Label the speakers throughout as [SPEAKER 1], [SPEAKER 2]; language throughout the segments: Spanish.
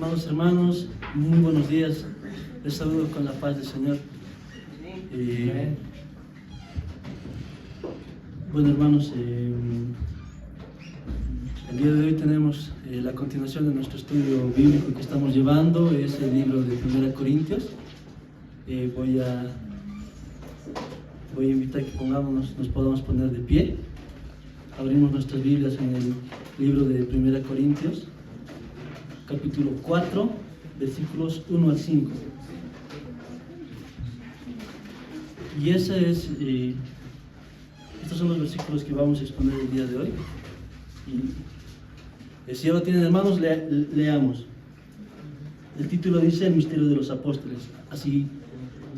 [SPEAKER 1] Amados hermanos, muy buenos días. Les saludo con la paz del Señor. Bueno, hermanos, el día de hoy tenemos la continuación de nuestro estudio bíblico que estamos llevando. Es el libro de 1 Corintios. Voy a invitar que nos podamos poner de pie. Abrimos nuestras Biblias en el libro de 1 Corintios, capítulo 4, versículos 1 al 5. Y estos son los versículos que vamos a exponer el día de hoy. Y si ya lo tienen, hermanos, leamos. El título dice: El misterio de los apóstoles. Así,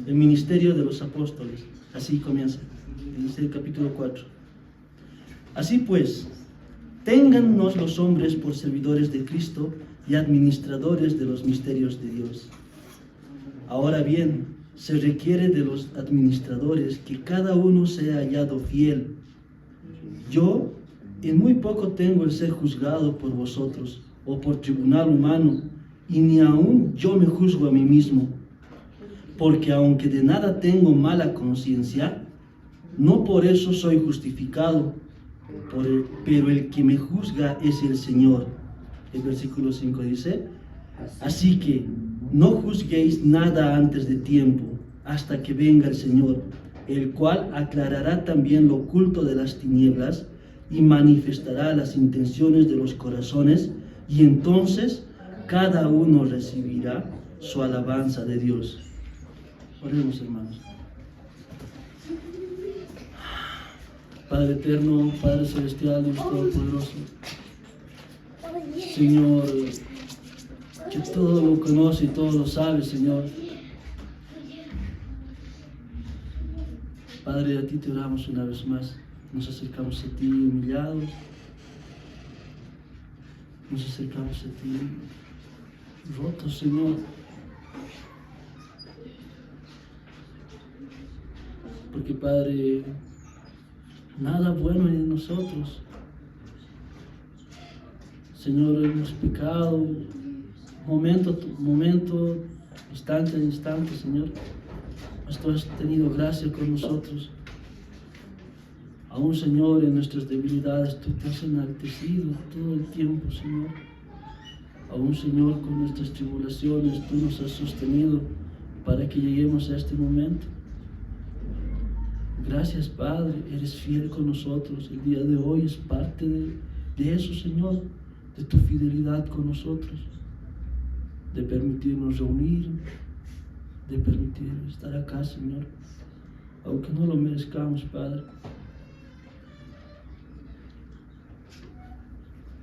[SPEAKER 1] el ministerio de los apóstoles. Así comienza. Dice el capítulo 4. Así pues, téngannos los hombres por servidores de Cristo y administradores de los misterios de Dios. Ahora bien, se requiere de los administradores que cada uno sea hallado fiel. Yo en muy poco tengo el ser juzgado por vosotros o por tribunal humano, y ni aun yo me juzgo a mí mismo, porque aunque de nada tengo mala conciencia, no por eso soy justificado, pero el que me juzga es el Señor. El versículo 5 dice: así que no juzguéis nada antes de tiempo, hasta que venga el Señor, el cual aclarará también lo oculto de las tinieblas y manifestará las intenciones de los corazones, y entonces cada uno recibirá su alabanza de Dios. Oremos, hermanos. Padre eterno, Padre celestial, Dios todopoderoso, Señor, que todo lo conoce y todo lo sabe, Señor. Padre, a ti te oramos una vez más. Nos acercamos a ti humillados. Nos acercamos a ti rotos, Señor. Porque, Padre, nada bueno hay en nosotros. Señor, hemos pecado momento a momento, instante a instante, Señor. Mas tú has tenido gracia con nosotros. Aún, Señor, en nuestras debilidades, tú te has enaltecido todo el tiempo, Señor. Aún, Señor, con nuestras tribulaciones, tú nos has sostenido para que lleguemos a este momento. Gracias, Padre, eres fiel con nosotros. El día de hoy es parte de eso, Señor, de tu fidelidad con nosotros, de permitirnos reunir, de permitir estar acá, Señor, aunque no lo merezcamos, Padre.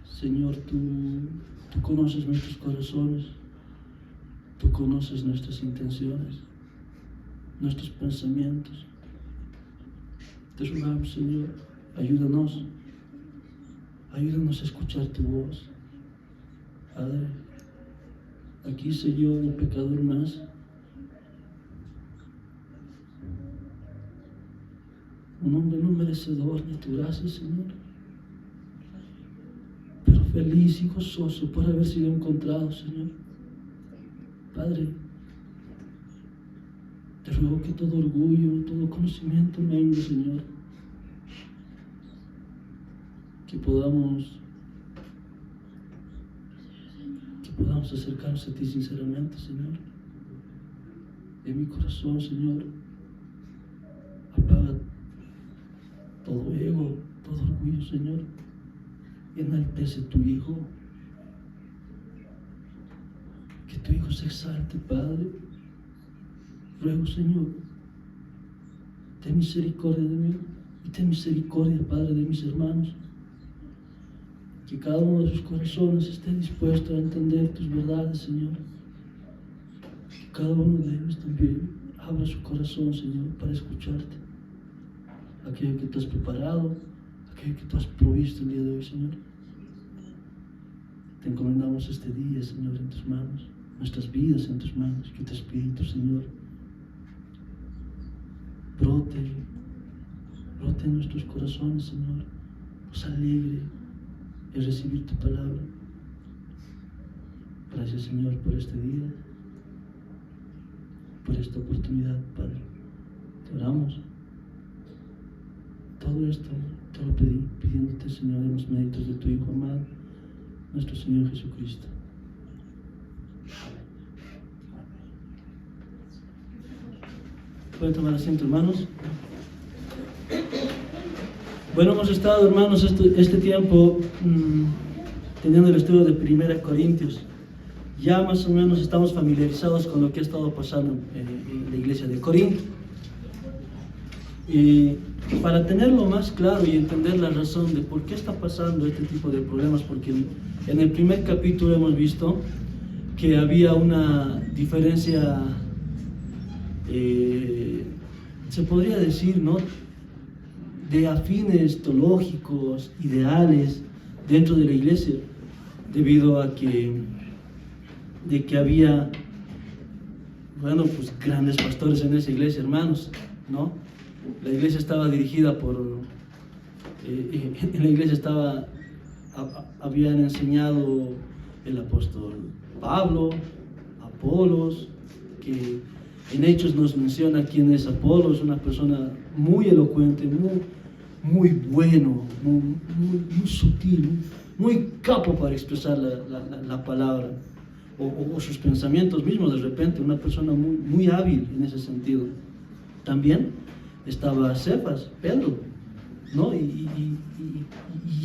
[SPEAKER 1] Señor, tú conoces nuestros corazones, tú conoces nuestras intenciones, nuestros pensamientos. Te rogamos, Señor, ayúdanos a escuchar tu voz. Padre, aquí soy yo, un pecador más. Un hombre no merecedor de tu gracia, Señor, pero feliz y gozoso por haber sido encontrado, Señor. Padre, te ruego que todo orgullo, todo conocimiento mengue, Señor. Que podamos acercarnos a ti sinceramente, Señor. En mi corazón, Señor, apaga todo ego, todo orgullo, Señor. Enaltece tu Hijo. Que tu Hijo se exalte, Padre. Ruego, Señor, ten misericordia de mí y ten misericordia, Padre, de mis hermanos. Que cada uno de sus corazones esté dispuesto a entender tus verdades, Señor. Que cada uno de ellos también abra su corazón, Señor, para escucharte. Aquello que tú has preparado, aquello que tú has provisto el día de hoy, Señor. Te encomendamos este día, Señor, en tus manos, nuestras vidas en tus manos. Que tu Espíritu, Señor, brote en nuestros corazones, Señor. Nos alegre el recibir tu palabra, Gracias, Señor, por este día, por esta oportunidad, Padre. Te oramos. Todo esto te lo pedí, pidiéndote, Señor, en los méritos de tu Hijo amado, nuestro Señor Jesucristo. ¿Pueden tomar asiento, hermanos? Bueno, hemos estado, hermanos, este tiempo teniendo el estudio de 1 Corintios. Ya más o menos estamos familiarizados con lo que ha estado pasando en la iglesia de Corinto. Y para tenerlo más claro y entender la razón de por qué está pasando este tipo de problemas, porque en el primer capítulo hemos visto que había una diferencia, se podría decir, ¿no?, de afines teológicos, ideales dentro de la iglesia, debido a que había, bueno, pues grandes pastores en esa iglesia, hermanos, ¿no? La iglesia estaba dirigida en la iglesia habían enseñado el apóstol Pablo, Apolos, que en Hechos nos menciona quién es Apolos, una persona muy elocuente, muy bueno, muy sutil, muy capo para expresar la palabra o sus pensamientos mismos. De repente, una persona muy hábil en ese sentido. También estaba Cefas, Pedro, ¿no? Y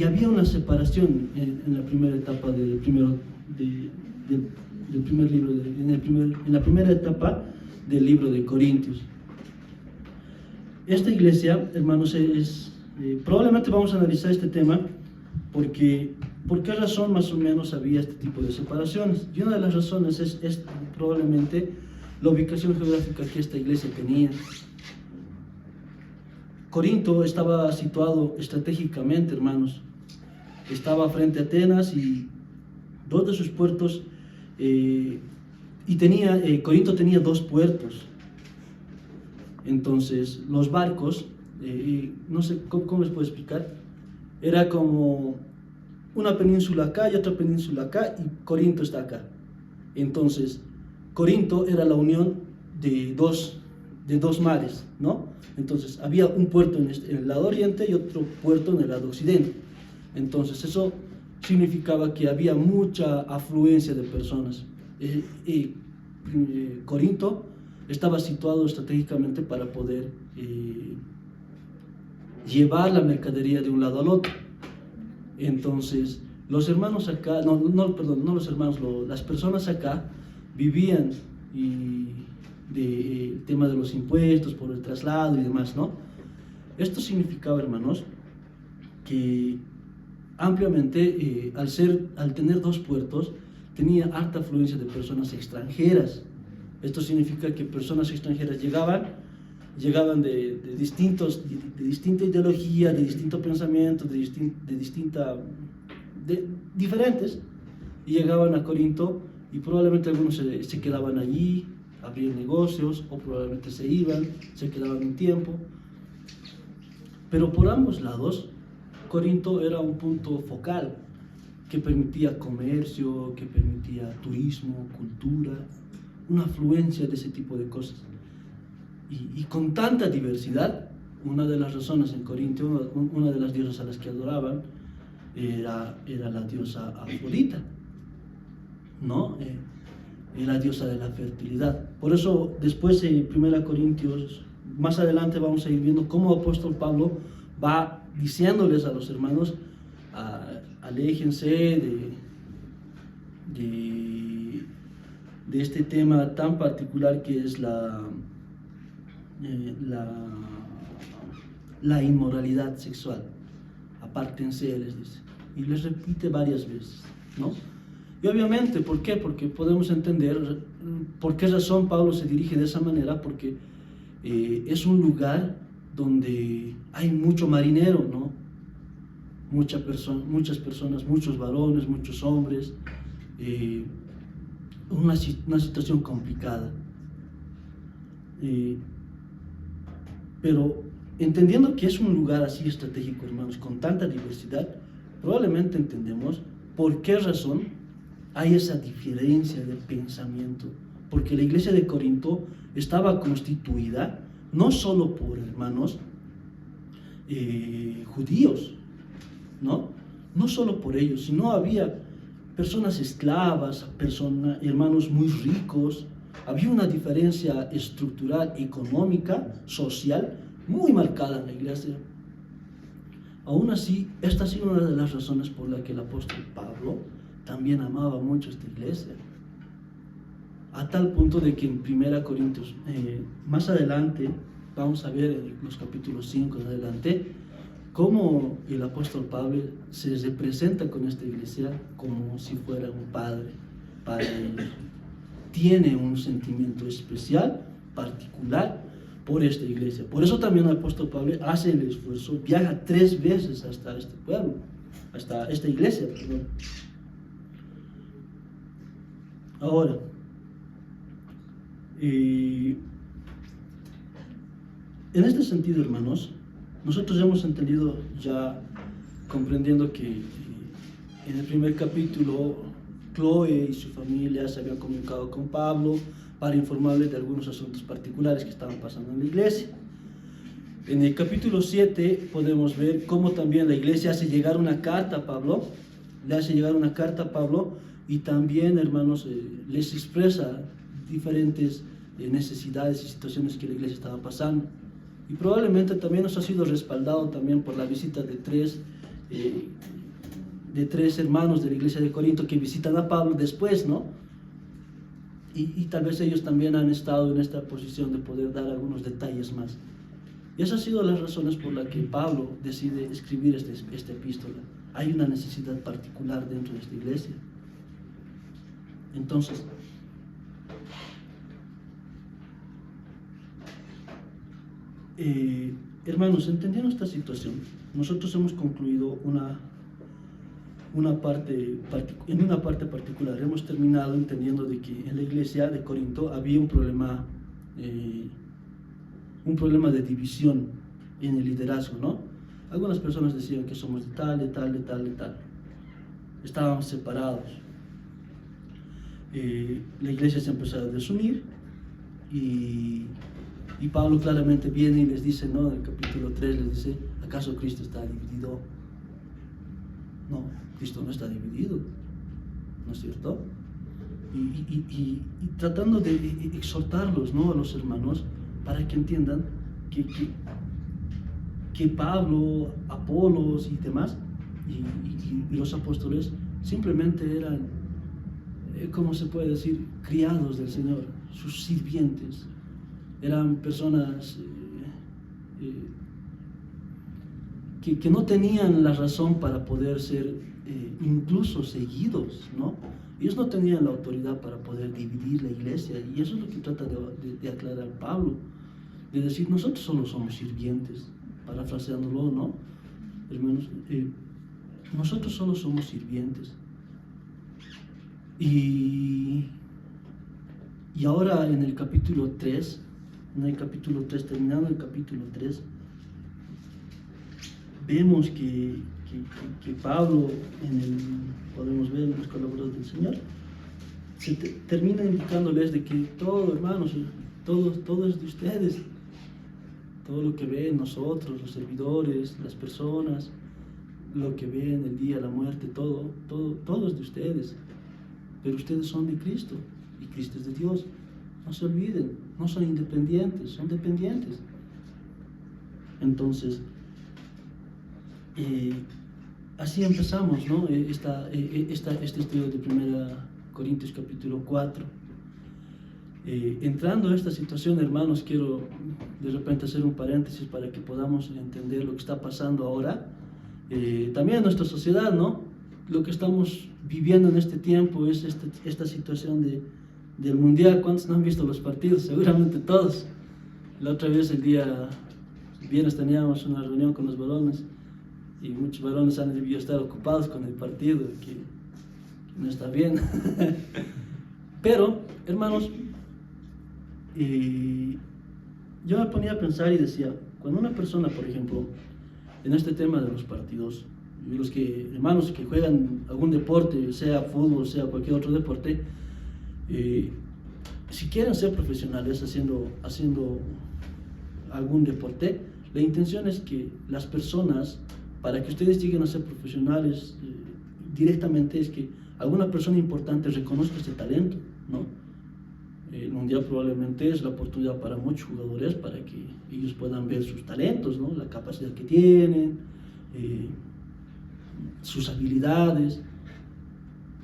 [SPEAKER 1] había una separación en la primera etapa del primer libro, en la primera etapa del libro de Corintios. Esta iglesia, hermanos, probablemente vamos a analizar este tema porque ¿por qué razón más o menos había este tipo de separaciones? Y una de las razones es probablemente la ubicación geográfica que esta iglesia tenía. Corinto estaba situado estratégicamente, hermanos. Estaba frente a Atenas y dos de sus puertos, Corinto tenía dos puertos. Entonces, los barcos, no sé cómo les puedo explicar, era como una península acá y otra península acá, y Corinto está acá. Entonces, Corinto era la unión de dos mares, ¿no? Entonces, había un puerto en el lado oriente y otro puerto en el lado occidente. Entonces, eso significaba que había mucha afluencia de personas. Corinto estaba situado estratégicamente para poder llevar la mercadería de un lado al otro. Entonces, los hermanos acá, las personas acá vivían del tema de los impuestos por el traslado y demás, ¿no? Esto significaba, hermanos, que ampliamente, al tener dos puertos, tenía alta afluencia de personas extranjeras. Esto significa que personas extranjeras llegaban de distinta ideología, de distinto pensamiento, diferentes, y llegaban a Corinto, y probablemente algunos se quedaban allí, abrían negocios, o probablemente se quedaban un tiempo. Pero por ambos lados, Corinto era un punto focal que permitía comercio, que permitía turismo, cultura, una afluencia de ese tipo de cosas. Y con tanta diversidad, una de las razones en Corinto, una de las diosas a las que adoraban era la diosa Afrodita, ¿no? La diosa de la fertilidad. Por eso, después en 1 Corintios, más adelante vamos a ir viendo cómo el apóstol Pablo va diciéndoles a los hermanos: aléjense de este tema tan particular que es la inmoralidad sexual. Apártense, les dice, y les repite varias veces, ¿no? Y obviamente, ¿por qué? Porque podemos entender por qué razón Pablo se dirige de esa manera, porque es un lugar donde hay mucho marinero, ¿no? Muchas personas, muchos varones, muchos hombres, una situación complicada. Pero entendiendo que es un lugar así estratégico, hermanos, con tanta diversidad, probablemente entendemos por qué razón hay esa diferencia de pensamiento, porque la iglesia de Corinto estaba constituida no solo por hermanos judíos, no solo por ellos, sino había personas esclavas, hermanos muy ricos. Había una diferencia estructural, económica, social, muy marcada en la iglesia. Aún así, esta ha sido una de las razones por la que el apóstol Pablo también amaba mucho esta iglesia. A tal punto de que en 1 Corintios, más adelante, vamos a ver en los capítulos 5 en adelante, cómo el apóstol Pablo se representa con esta iglesia como si fuera un padre para ellos. Tiene un sentimiento especial, particular, por esta iglesia. Por eso también el apóstol Pablo hace el esfuerzo, viaja 3 veces hasta este pueblo, hasta esta iglesia, perdón. Ahora, en este sentido, hermanos, nosotros hemos entendido ya, comprendiendo que en el primer capítulo, Chloe y su familia se habían comunicado con Pablo para informarle de algunos asuntos particulares que estaban pasando en la iglesia. En el capítulo 7 podemos ver cómo también la iglesia hace llegar una carta a Pablo, y también, hermanos, les expresa diferentes necesidades y situaciones que la iglesia estaba pasando. Y probablemente también nos ha sido respaldado también por la visita de tres hermanos de la iglesia de Corinto que visitan a Pablo después, ¿no? Y tal vez ellos también han estado en esta posición de poder dar algunos detalles más. Y esas han sido las razones por las que Pablo decide escribir esta epístola. Hay una necesidad particular dentro de esta iglesia. Entonces, hermanos, entendiendo esta situación, nosotros hemos concluido en una parte particular. Hemos terminado entendiendo de que en la iglesia de Corinto había un problema de división en el liderazgo, ¿no? Algunas personas decían que somos de tal. Estábamos separados. La iglesia se empezó a desunir y Pablo claramente viene y les dice, ¿no? En el capítulo 3 les dice, ¿acaso Cristo está dividido? No, Cristo no está dividido, ¿no es cierto? Y tratando de exhortarlos, ¿no? A los hermanos para que entiendan que Pablo, Apolos y demás, y los apóstoles simplemente eran, ¿cómo se puede decir?, criados del Señor, sus sirvientes. Eran personas que no tenían la razón para poder ser incluso seguidos, ¿no? Ellos no tenían la autoridad para poder dividir la iglesia, y eso es lo que trata de aclarar Pablo, de decir, nosotros solo somos sirvientes, parafraseándolo, ¿no? Hermanos, nosotros solo somos sirvientes. Y ahora en el capítulo 3, terminando el capítulo 3, vemos que Pablo, podemos ver en los colaboradores del Señor, termina indicándoles de que todo, hermanos, todo es de ustedes. Todo lo que ven nosotros, los servidores, las personas, lo que ven, el día, la muerte, todo es de ustedes. Pero ustedes son de Cristo y Cristo es de Dios. No se olviden, no son independientes, son dependientes. Entonces, así empezamos, ¿no? Este estudio de 1 Corintios capítulo 4. Entrando a esta situación, hermanos, quiero de repente hacer un paréntesis para que podamos entender lo que está pasando ahora. También en nuestra sociedad, ¿no? Lo que estamos viviendo en este tiempo es esta situación del mundial. ¿Cuántos no han visto los partidos? Seguramente todos. La otra vez, el día viernes, teníamos una reunión con los varones y muchos varones han debido estar ocupados con el partido, que no está bien. Pero, hermanos, yo me ponía a pensar y decía, cuando una persona, por ejemplo, en este tema de los partidos, y los que, hermanos que juegan algún deporte, sea fútbol, sea cualquier otro deporte, si quieren ser profesionales haciendo algún deporte, la intención es que las personas, para que ustedes lleguen a ser profesionales directamente, es que alguna persona importante reconozca este talento, ¿no? El mundial probablemente es la oportunidad para muchos jugadores para que ellos puedan ver sus talentos, ¿no? La capacidad que tienen, sus habilidades.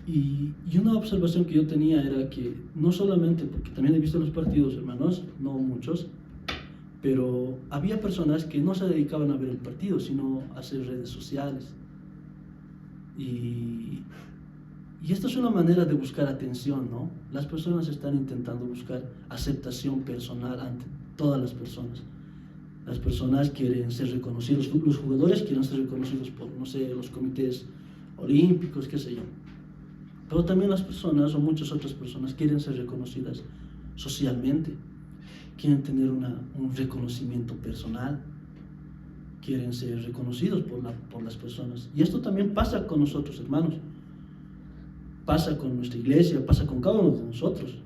[SPEAKER 1] Y una observación que yo tenía era que no solamente, porque también he visto los partidos, hermanos, no muchos, pero había personas que no se dedicaban a ver el partido, sino a hacer redes sociales. Y esta es una manera de buscar atención, ¿no? Las personas están intentando buscar aceptación personal ante todas las personas. Las personas quieren ser reconocidos, los jugadores quieren ser reconocidos por, no sé, los comités olímpicos, qué sé yo. Pero también las personas, o muchas otras personas, quieren ser reconocidas socialmente. Quieren tener un reconocimiento personal. Quieren ser reconocidos por las personas. Y esto también pasa con nosotros, hermanos. Pasa con nuestra iglesia, pasa con cada uno de nosotros.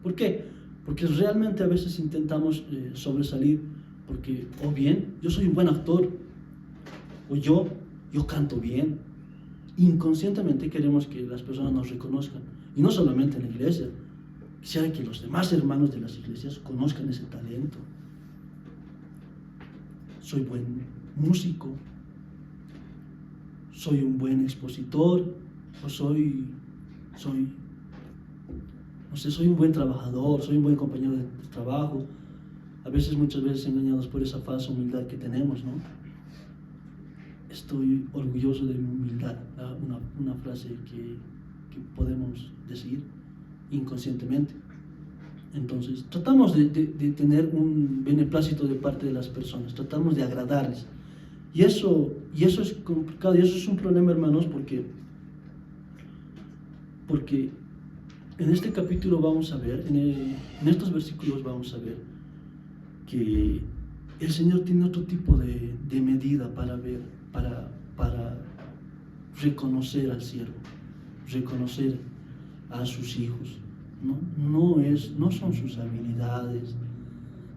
[SPEAKER 1] ¿Por qué? Porque realmente a veces intentamos sobresalir porque, o bien, yo soy un buen actor, o yo canto bien. Inconscientemente queremos que las personas nos reconozcan. Y no solamente en la iglesia. Quisiera que los demás hermanos de las iglesias conozcan ese talento. Soy buen músico, soy un buen expositor, o soy un buen trabajador, soy un buen compañero de trabajo. Muchas veces engañados por esa falsa humildad que tenemos, ¿no? Estoy orgulloso de mi humildad, una frase que podemos decir inconscientemente. Entonces, tratamos de tener un beneplácito de parte de las personas, tratamos de agradarles. Y eso es complicado, y eso es un problema, hermanos, porque en este capítulo vamos a ver, en estos versículos vamos a ver que el Señor tiene otro tipo de medida para reconocer al siervo, reconocer a sus hijos. No son sus habilidades,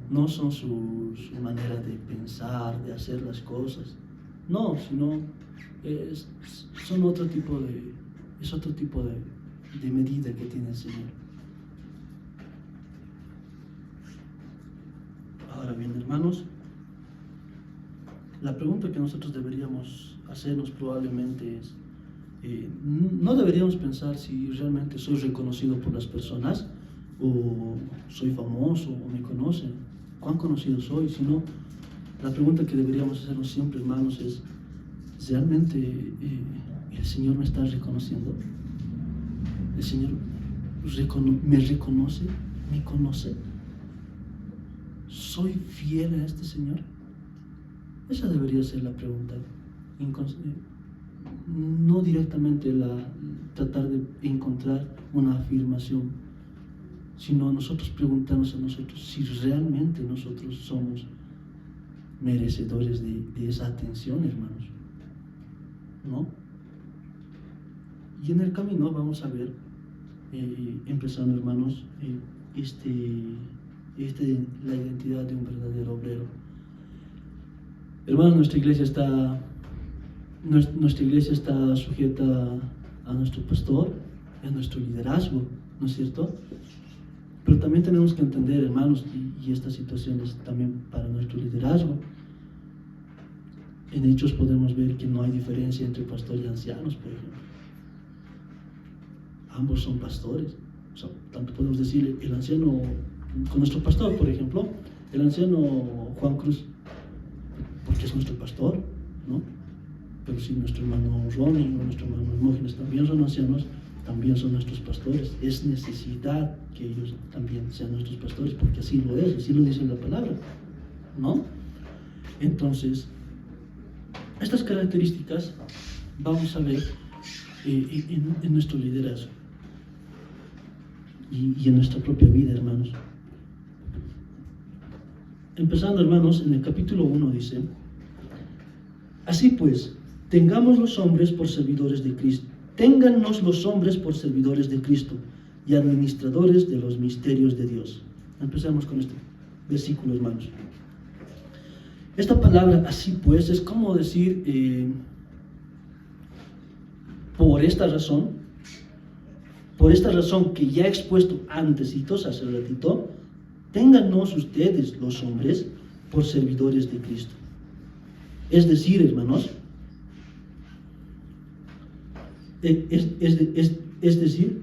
[SPEAKER 1] no son su manera de pensar, de hacer las cosas, no, sino es otro tipo de medida que tiene el Señor. Ahora bien, hermanos, la pregunta que nosotros deberíamos hacernos probablemente es, no deberíamos pensar si realmente soy reconocido por las personas, o soy famoso, o me conocen, cuán conocido soy, sino la pregunta que deberíamos hacernos siempre, hermanos, es, ¿realmente el Señor me está reconociendo? ¿El Señor me reconoce? ¿Me conoce? ¿Soy fiel a este Señor? Esa debería ser la pregunta. No directamente tratar de encontrar una afirmación, sino nosotros preguntarnos a nosotros si realmente nosotros somos merecedores de esa atención, hermanos, ¿no? Y en el camino vamos a ver, empezando, hermanos, la identidad de un verdadero obrero. Hermanos, nuestra iglesia está sujeta a nuestro pastor, a nuestro liderazgo, ¿no es cierto? Pero también tenemos que entender, hermanos, y esta situación es también para nuestro liderazgo. En Hechos podemos ver que no hay diferencia entre pastor y ancianos, por ejemplo. Ambos son pastores. O sea, tanto podemos decir el anciano, con nuestro pastor, por ejemplo, el anciano Juan Cruz, porque es nuestro pastor, ¿no? Pero si nuestro hermano Ronnie o nuestro hermano Hermógenes también son ancianos, también son nuestros pastores. Es necesidad que ellos también sean nuestros pastores, porque así lo es, así lo dice la palabra, ¿no? Entonces, estas características vamos a ver en nuestro liderazgo y en nuestra propia vida, hermanos. Empezando, hermanos, en el capítulo 1 dice: así pues, Tengamos los hombres por servidores de Cristo. Téngannos los hombres por servidores de Cristo y administradores de los misterios de Dios. Empecemos con este versículo, hermanos. Esta palabra, así pues, es como decir, por esta razón que ya he expuesto antesito, hace un ratito, téngannos ustedes, los hombres, por servidores de Cristo. Es decir, hermanos, es decir,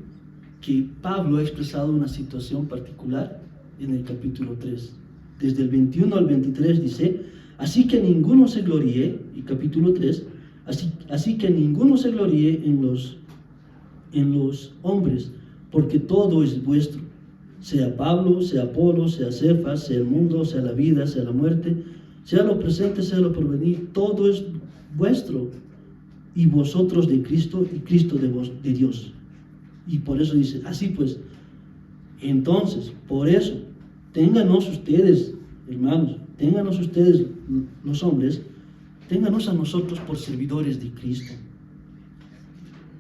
[SPEAKER 1] que Pablo ha expresado una situación particular en el capítulo 3. Desde el 21 al 23 dice: así que ninguno se gloríe, y capítulo 3, así que ninguno se gloríe en los hombres, porque todo es vuestro, sea Pablo, sea Apolo, sea Cefas, sea el mundo, sea la vida, sea la muerte, sea lo presente, sea lo porvenir, todo es vuestro, y vosotros de Cristo, y Cristo de Dios. Y por eso dice, así pues, entonces, por eso, ténganos ustedes, hermanos, ténganos ustedes, los hombres, ténganos a nosotros por servidores de Cristo.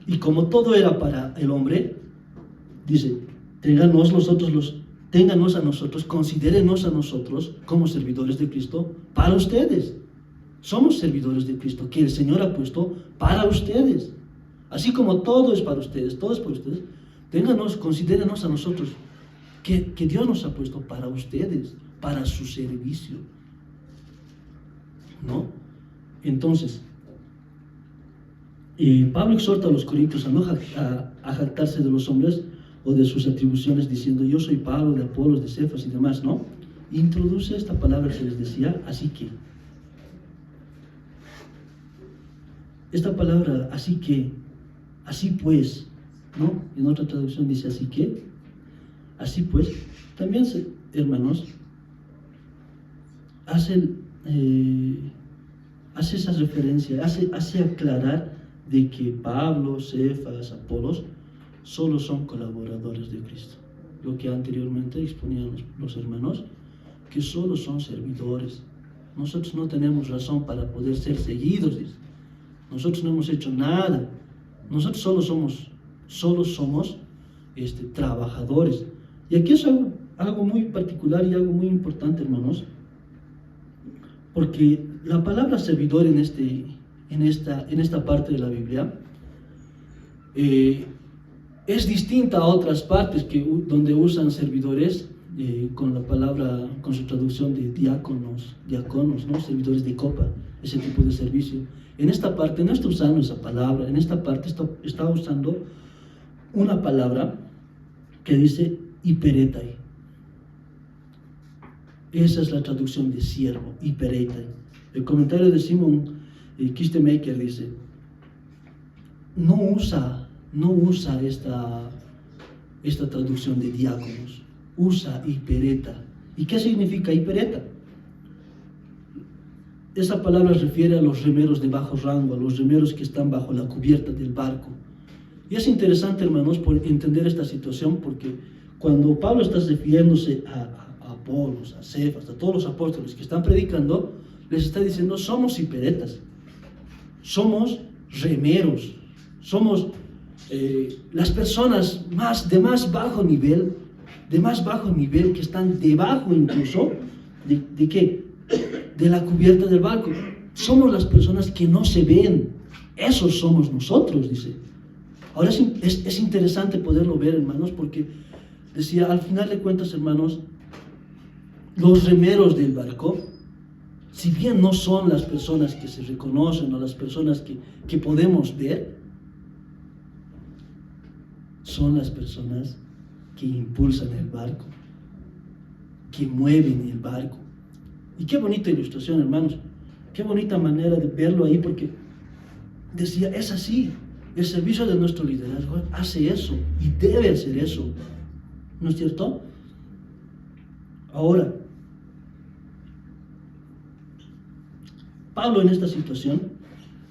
[SPEAKER 1] Y como todo era para el hombre, dice, ténganos a nosotros, considérenos a nosotros como servidores de Cristo para ustedes. Somos servidores de Cristo, que el Señor ha puesto para ustedes. Así como todo es para ustedes, todo es para ustedes, considérenos a nosotros, que Dios nos ha puesto para ustedes, para su servicio. ¿No? Entonces, Pablo exhorta a los corintios a jactarse de los hombres o de sus atribuciones, diciendo, yo soy Pablo, de Apolos, de Cefas y demás, ¿no? Introduce esta palabra que les decía, así que. Esta palabra, así pues, ¿no? En otra traducción dice así pues, también, hermanos, hace esa referencia, hace aclarar de que Pablo, Cefas, Apolos, solo son colaboradores de Cristo. Lo que anteriormente exponían los hermanos, que solo son servidores. Nosotros no tenemos razón para poder ser seguidos, dice. Nosotros no hemos hecho nada. Nosotros solo somos trabajadores. Y aquí es algo muy particular y algo muy importante, hermanos, porque la palabra servidor en esta parte de la Biblia es distinta a otras partes donde usan servidores con la palabra, con su traducción de diáconos, ¿no? Servidores de copa, ese tipo de servicio. En esta parte no está usando esa palabra, en esta parte está usando una palabra que dice hiperetai. Esa es la traducción de siervo, hiperetai. El comentario de Simon Kistemaker dice, no usa esta traducción de diáconos, usa hipereta. ¿Y qué significa hipereta? Esa palabra refiere a los remeros de bajo rango, a los remeros que están bajo la cubierta del barco. Y es interesante, hermanos, por entender esta situación, porque cuando Pablo está refiriéndose a Apolos, a Cefas, a todos los apóstoles que están predicando, les está diciendo, somos hiperetas, somos remeros, somos las personas de más bajo nivel, que están debajo incluso, ¿de qué? De la cubierta del barco. Somos las personas que no se ven. Esos somos nosotros, dice. Ahora es interesante poderlo ver, hermanos, porque decía, al final de cuentas, hermanos, los remeros del barco, si bien no son las personas que se reconocen o las personas que podemos ver, son las personas que impulsan el barco, que mueven el barco. Y qué bonita ilustración, hermanos, qué bonita manera de verlo ahí, porque decía, es así, el servicio de nuestro liderazgo hace eso y debe hacer eso, ¿no es cierto? Ahora, Pablo en esta situación,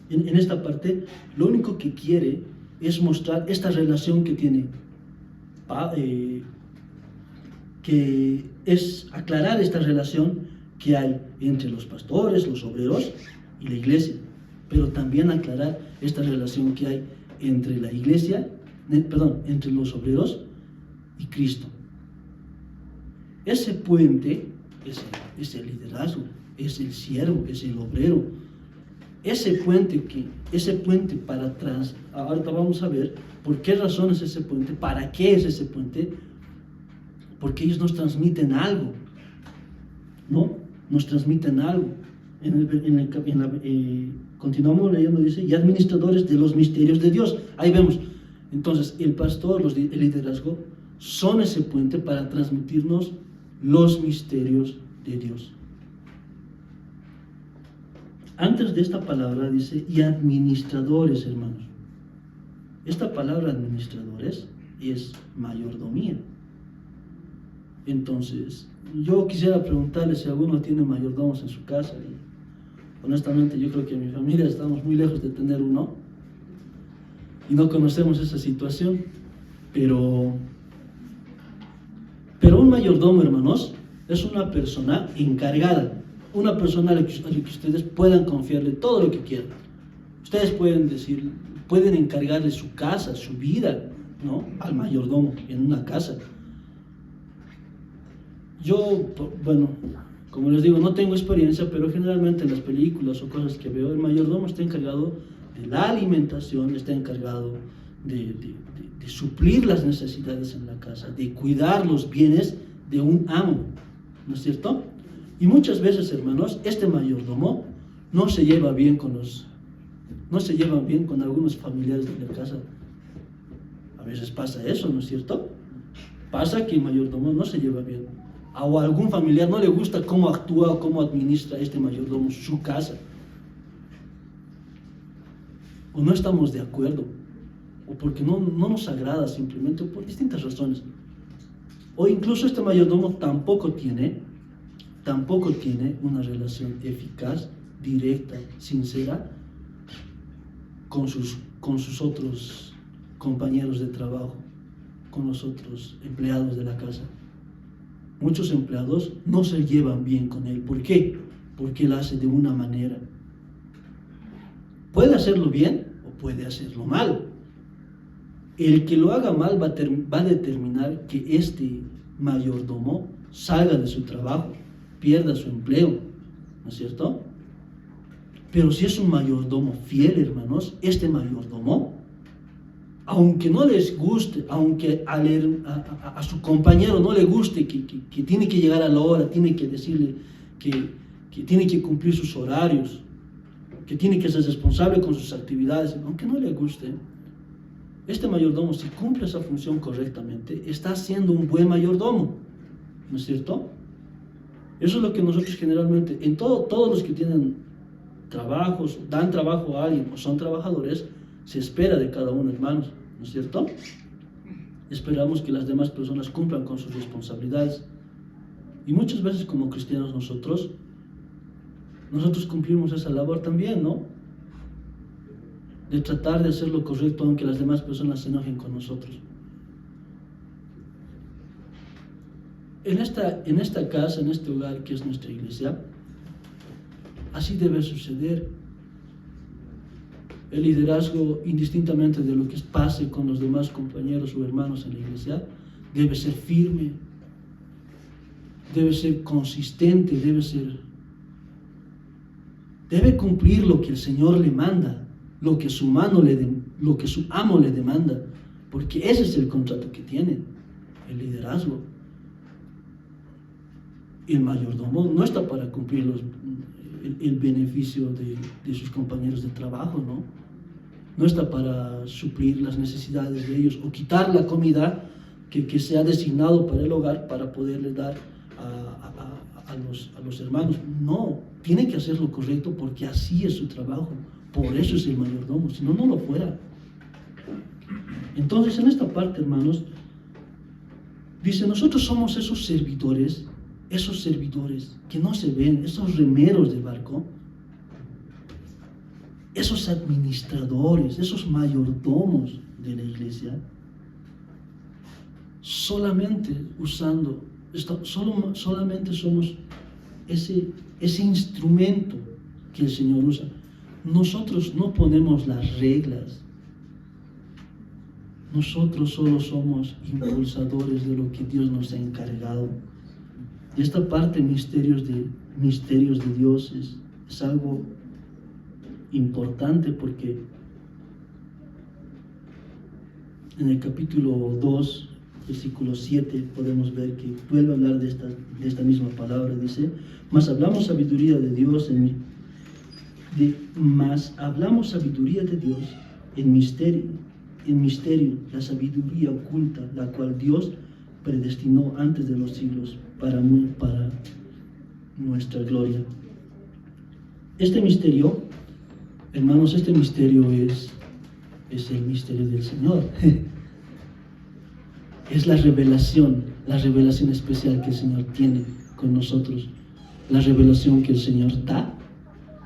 [SPEAKER 1] en esta parte, lo único que quiere es mostrar esta relación que tiene, que es aclarar esta relación que hay entre los pastores, los obreros y la iglesia. pero también aclarar esta relación que hay entre la iglesia, entre los obreros y Cristo. Ese puente es el liderazgo, es el siervo, es el obrero. Ese puente para atrás, ahorita vamos a ver por qué razón es ese puente, para qué es ese puente, porque ellos nos transmiten algo, ¿no? Nos transmiten algo. Continuamos leyendo, dice, y administradores de los misterios de Dios. Ahí vemos. Entonces, el pastor, el liderazgo, son ese puente para transmitirnos los misterios de Dios. Antes de esta palabra dice, y administradores, hermanos. Esta palabra administradores es mayordomía. Entonces, yo quisiera preguntarle si alguno tiene mayordomos en su casa. Y honestamente, yo creo que en mi familia estamos muy lejos de tener uno. Y no conocemos esa situación. Pero un mayordomo, hermanos, es una persona encargada. Una persona a la que ustedes puedan confiarle todo lo que quieran. Ustedes pueden encargarle su casa, su vida, ¿no? Al mayordomo en una casa. Yo, bueno, como les digo, no tengo experiencia, pero generalmente en las películas o cosas que veo, el mayordomo está encargado de la alimentación, está encargado de suplir las necesidades en la casa, de cuidar los bienes de un amo, ¿no es cierto? Y muchas veces, hermanos, este mayordomo no se lleva bien con algunos familiares de la casa. A veces pasa eso, ¿no es cierto? Pasa que el mayordomo no se lleva bien. O a algún familiar no le gusta cómo actúa o cómo administra este mayordomo su casa. O no estamos de acuerdo. O porque no nos agrada simplemente, o por distintas razones. O incluso este mayordomo tampoco tiene una relación eficaz, directa, sincera con sus otros compañeros de trabajo, con los otros empleados de la casa. Muchos empleados no se llevan bien con él. ¿Por qué? Porque él hace de una manera. Puede hacerlo bien o puede hacerlo mal. El que lo haga mal va a determinar que este mayordomo salga de su trabajo, pierda su empleo, ¿no es cierto? Pero si es un mayordomo fiel, hermanos, este mayordomo, aunque no les guste, aunque a su compañero no le guste, que tiene que llegar a la hora, tiene que decirle que tiene que cumplir sus horarios, que tiene que ser responsable con sus actividades, aunque no le guste, este mayordomo, si cumple esa función correctamente, está siendo un buen mayordomo, ¿no es cierto? Eso es lo que nosotros generalmente, en todos los que tienen trabajos, dan trabajo a alguien o son trabajadores, se espera de cada uno, hermanos, ¿no es cierto? Esperamos que las demás personas cumplan con sus responsabilidades. Y muchas veces como cristianos nosotros cumplimos esa labor también, ¿no? De tratar de hacer lo correcto aunque las demás personas se enojen con nosotros. En esta casa, en este hogar que es nuestra iglesia, así debe suceder. El liderazgo, indistintamente de lo que pase con los demás compañeros o hermanos en la iglesia, debe ser firme, debe ser consistente, debe cumplir lo que el Señor le manda, lo que su amo le demanda, porque ese es el contrato que tiene el liderazgo. El mayordomo no está para cumplir el beneficio de sus compañeros de trabajo, ¿no? No está para suplir las necesidades de ellos o quitar la comida que se ha designado para el hogar para poderle dar a los hermanos. No, tiene que hacer lo correcto porque así es su trabajo. Por eso es el mayordomo, si no, no lo fuera. Entonces, en esta parte, hermanos, dice, nosotros somos esos servidores que no se ven, esos remeros de barco, esos administradores, esos mayordomos de la iglesia, solamente somos ese instrumento que el Señor usa. nosotros no ponemos las reglas. Nosotros solo somos impulsadores de lo que Dios nos ha encargado. Y esta parte, misterios de Dios, es algo importante, porque en el capítulo 2, versículo 7, podemos ver que vuelve a hablar de esta misma palabra. Dice: mas hablamos sabiduría de Dios en misterio, la sabiduría oculta, la cual Dios predestinó antes de los siglos para nuestra gloria. Este misterio, hermanos, es el misterio del Señor. Es la revelación especial que el Señor tiene con nosotros, la revelación que el Señor da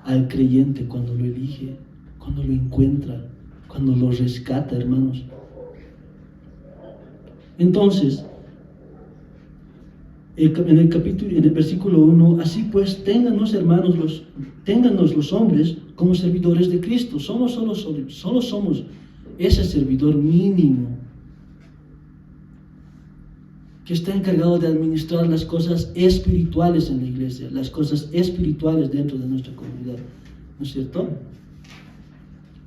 [SPEAKER 1] al creyente cuando lo elige, cuando lo encuentra, cuando lo rescata, hermanos. Entonces, en el versículo 1, así pues, téngannos los hombres como servidores de Cristo. Solo somos ese servidor mínimo que está encargado de administrar las cosas espirituales en la iglesia, las cosas espirituales dentro de nuestra comunidad, ¿no es cierto?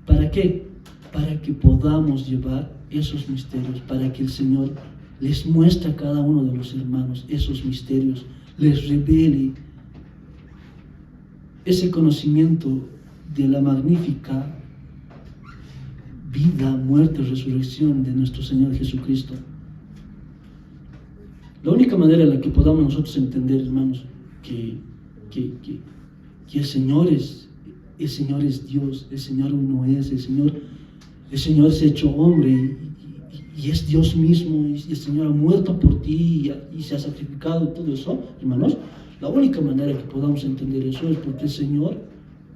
[SPEAKER 1] ¿Para qué? Para que podamos llevar esos misterios, para que el Señor les muestre a cada uno de los hermanos esos misterios, les revele ese conocimiento de la magnífica vida, muerte, resurrección de nuestro Señor Jesucristo. La única manera en la que podamos nosotros entender, hermanos, que el Señor es Dios, el Señor uno es, el Señor es hecho hombre y es Dios mismo, y el Señor ha muerto por ti y se ha sacrificado, y todo eso, hermanos. La única manera que podamos entender eso es porque el Señor,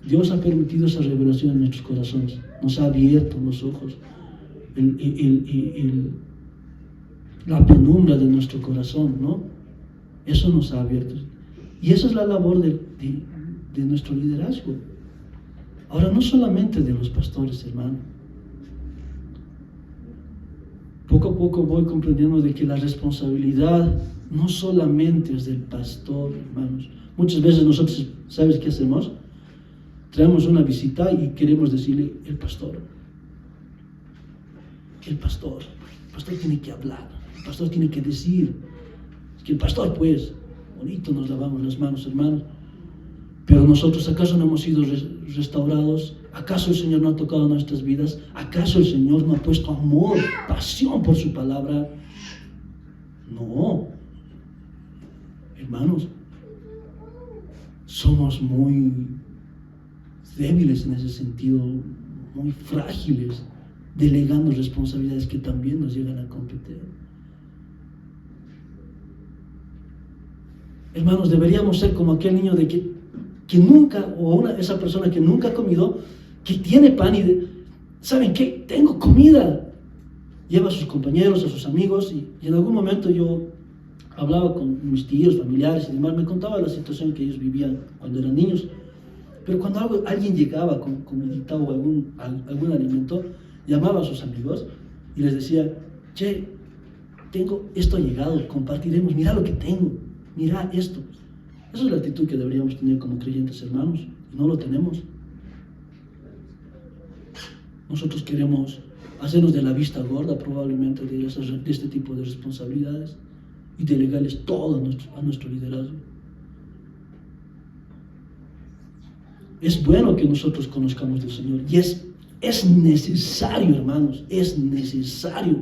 [SPEAKER 1] Dios ha permitido esa revelación en nuestros corazones, nos ha abierto los ojos, la penumbra de nuestro corazón, ¿no? Eso nos ha abierto. Y esa es la labor de nuestro liderazgo. Ahora, no solamente de los pastores, hermano. Poco a poco voy comprendiendo de que la responsabilidad no solamente es del pastor, hermanos. Muchas veces nosotros, ¿sabes qué hacemos? Traemos una visita y queremos decirle: el pastor tiene que hablar, el pastor tiene que decir. Es que el pastor, pues, bonito, nos lavamos las manos, hermanos. Pero nosotros, ¿acaso no hemos sido restaurados? ¿Acaso el Señor no ha tocado nuestras vidas? ¿Acaso el Señor no ha puesto amor, pasión por su palabra? No. Hermanos, somos muy débiles en ese sentido, muy frágiles, delegando responsabilidades que también nos llegan a competir. Hermanos, deberíamos ser como aquel niño que nunca, esa persona que nunca ha comido, que tiene pan y ¿saben qué? Tengo comida. Lleva a sus compañeros, a sus amigos, y en algún momento yo hablaba con mis tíos, familiares y demás, me contaba la situación que ellos vivían cuando eran niños. Pero cuando alguien llegaba con comidita o algún alimento, llamaba a sus amigos y les decía: che, tengo esto llegado, compartiremos, mira lo que tengo, mira esto. Esa es la actitud que deberíamos tener como creyentes, hermanos, y no lo tenemos. Nosotros queremos hacernos de la vista gorda probablemente de este tipo de responsabilidades y delegarles todo a nuestro liderazgo. Es bueno que nosotros conozcamos del Señor y es necesario, hermanos, es necesario.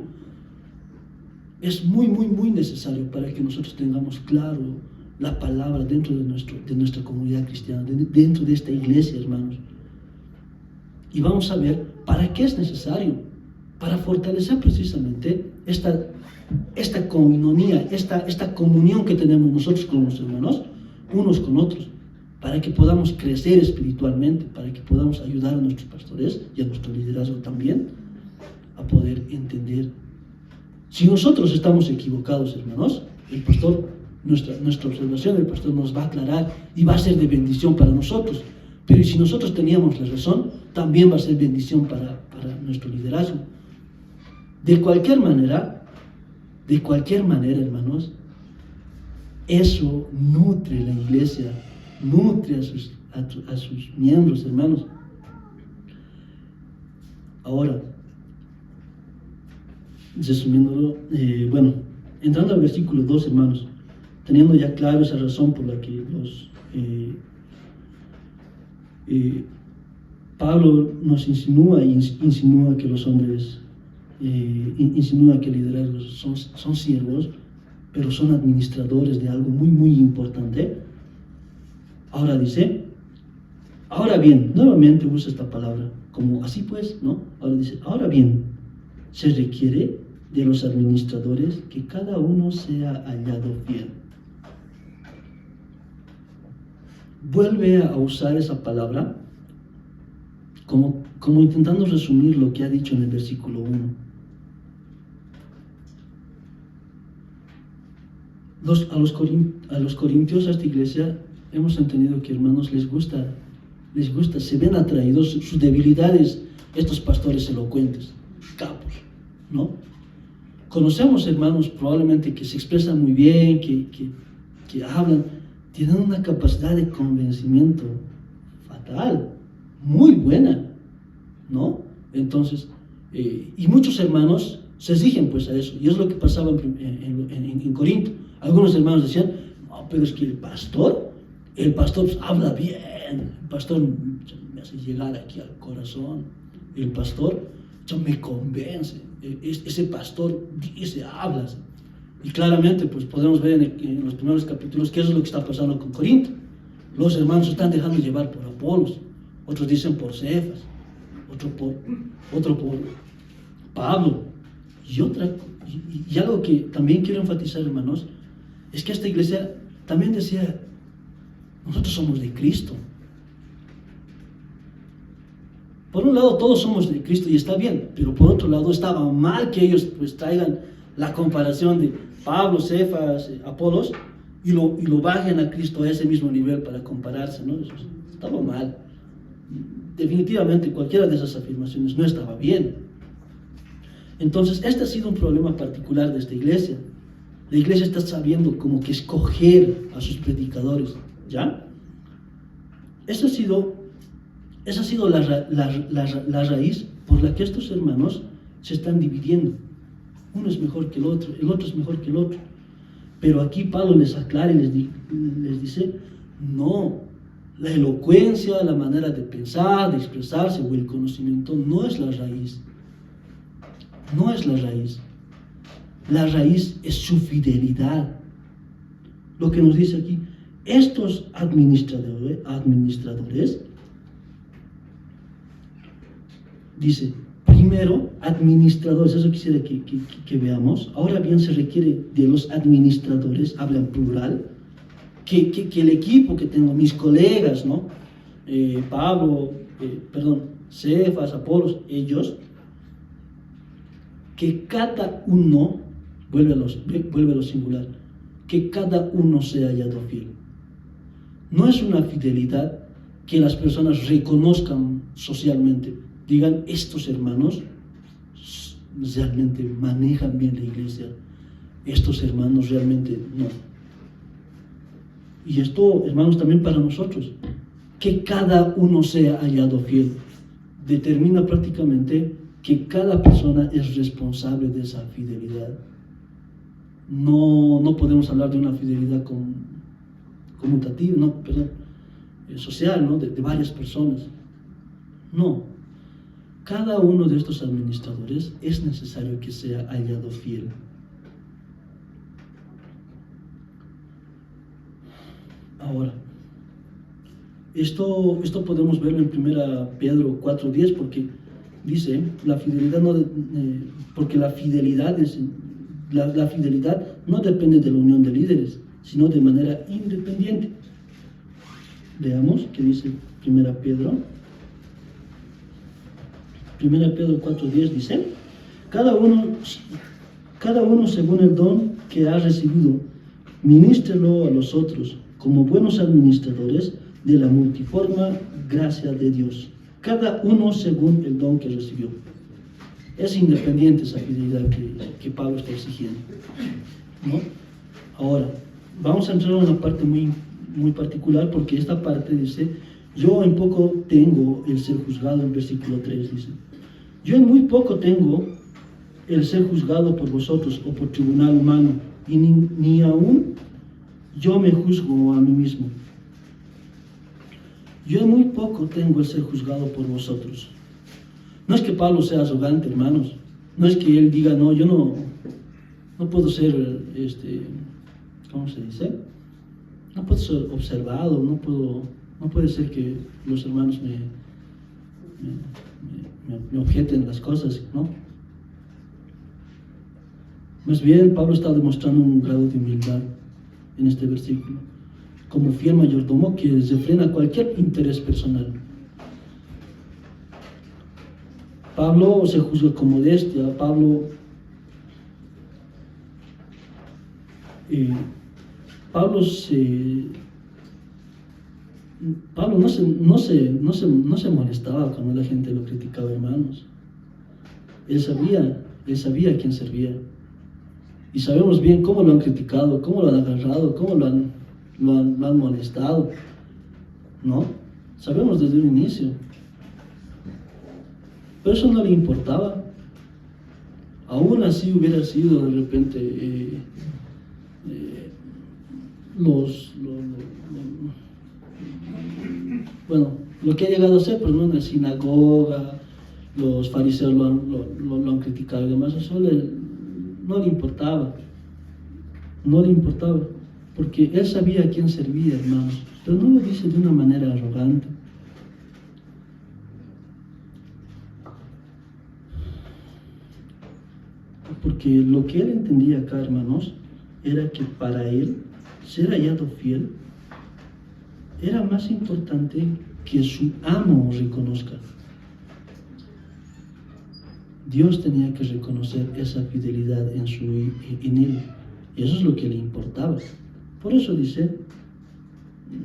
[SPEAKER 1] Es muy, muy, muy necesario para que nosotros tengamos claro la palabra dentro de nuestra comunidad cristiana, dentro de esta iglesia, hermanos. Y vamos a ver para qué es necesario, para fortalecer precisamente esta coinonía, esta comunión que tenemos nosotros con los hermanos, unos con otros, para que podamos crecer espiritualmente, para que podamos ayudar a nuestros pastores y a nuestro liderazgo también a poder entender. Si nosotros estamos equivocados, hermanos, el pastor, nuestra observación del pastor nos va a aclarar y va a ser de bendición para nosotros, Pero si nosotros teníamos la razón, también va a ser bendición para nuestro liderazgo. De cualquier manera, hermanos, eso nutre la iglesia, nutre a sus miembros, hermanos. Ahora, resumiéndolo, entrando al versículo 2, hermanos, teniendo ya claro esa razón por la que Pablo nos insinúa que los hombres, insinúa que liderazgos son siervos, pero son administradores de algo muy, muy importante. Ahora dice, ahora bien, nuevamente usa esta palabra, como así pues, ¿no? Ahora dice, ahora bien, se requiere de los administradores que cada uno sea hallado fiel. Vuelve a usar esa palabra como intentando resumir lo que ha dicho en el versículo 1. A los corintios, a esta iglesia, hemos entendido que, hermanos, les gusta, se ven atraídos sus debilidades, estos pastores elocuentes, capos, ¿no? Conocemos, hermanos, probablemente que se expresan muy bien, que hablan, tienen una capacidad de convencimiento fatal, muy buena, ¿no? Entonces, y muchos hermanos se exigen pues a eso, y es lo que pasaba en Corinto. Algunos hermanos decían, no, pero es que el pastor pues, habla bien, el pastor me hace llegar aquí al corazón, el pastor me convence, ese pastor dice, habla. Y claramente pues podemos ver en los primeros capítulos que eso es lo que está pasando con Corinto. Los hermanos se están dejando llevar por Apolos, otros dicen por Cefas, otro por Pablo. Y algo que también quiero enfatizar, hermanos, es que esta iglesia también decía, nosotros somos de Cristo. Por un lado todos somos de Cristo y está bien, pero por otro lado estaba mal que ellos pues traigan la comparación de Pablo, Cefas, Apolos y lo bajen a Cristo a ese mismo nivel para compararse, ¿no? Eso estaba mal. Definitivamente cualquiera de esas afirmaciones no estaba bien. Entonces este ha sido un problema particular de esta iglesia. La iglesia está sabiendo como que escoger a sus predicadores, ¿ya? Esa ha sido la raíz por la que estos hermanos se están dividiendo. Uno es mejor que el otro es mejor que el otro. Pero aquí Pablo les aclara y les dice, no, la elocuencia, la manera de pensar, de expresarse o el conocimiento no es la raíz. No es la raíz. La raíz es su fidelidad. Lo que nos dice aquí, estos administradores dice, primero, administradores, eso quisiera que veamos. Ahora bien, se requiere de los administradores, habla en plural, que el equipo que tengo, mis colegas, ¿no? Cefas, Apolos, ellos, que cada uno, vuelve a lo singular, que cada uno sea hallado fiel. No es una fidelidad que las personas reconozcan socialmente, digan, estos hermanos realmente manejan bien la iglesia, estos hermanos realmente no. Y esto, hermanos, también para nosotros, que cada uno sea hallado fiel, determina prácticamente que cada persona es responsable de esa fidelidad. No podemos hablar de una fidelidad conmutativa, social, ¿no? de varias personas. No. Cada uno de estos administradores es necesario que sea hallado fiel. Ahora, esto podemos verlo en 1 Pedro 4:10, porque dice, porque la fidelidad no depende de la unión de líderes, sino de manera independiente. Veamos qué dice 1 Pedro. 1 Pedro 4:10 dice, cada uno según el don que ha recibido, ministrelo a los otros como buenos administradores de la multiforme gracia de Dios, cada uno según el don que recibió. Es independiente esa fidelidad que Pablo está exigiendo, ¿no? Ahora, vamos a entrar a una parte muy particular, porque esta parte dice: yo en poco tengo el ser juzgado, en versículo 3 dice: yo en muy poco tengo el ser juzgado por vosotros o por tribunal humano, y ni aún yo me juzgo a mí mismo. Yo en muy poco tengo el ser juzgado por vosotros. No es que Pablo sea arrogante, hermanos. No es que él diga: no, yo no puedo ser, ¿cómo se dice? No puedo ser observado, no puede ser que los hermanos me objeten las cosas, ¿no? Más bien, Pablo está demostrando un grado de humildad en este versículo, como fiel mayordomo que refrena cualquier interés personal. Pablo se juzga con modestia. Pablo no se molestaba cuando la gente lo criticaba, hermanos. Él sabía a quién servía. Y sabemos bien cómo lo han criticado, cómo lo han agarrado, cómo lo han molestado, ¿no? Sabemos desde un inicio. Pero eso no le importaba. Aún así hubiera sido de repente lo que ha llegado a ser, pues, ¿no? En la sinagoga, los fariseos lo han criticado y demás. Eso no le importaba, porque él sabía a quién servía, hermanos, pero no lo dice de una manera arrogante. Porque lo que él entendía acá, hermanos, era que para él ser hallado fiel era más importante que su amo reconozca. Dios tenía que reconocer esa fidelidad en él, y eso es lo que le importaba. Por eso dice: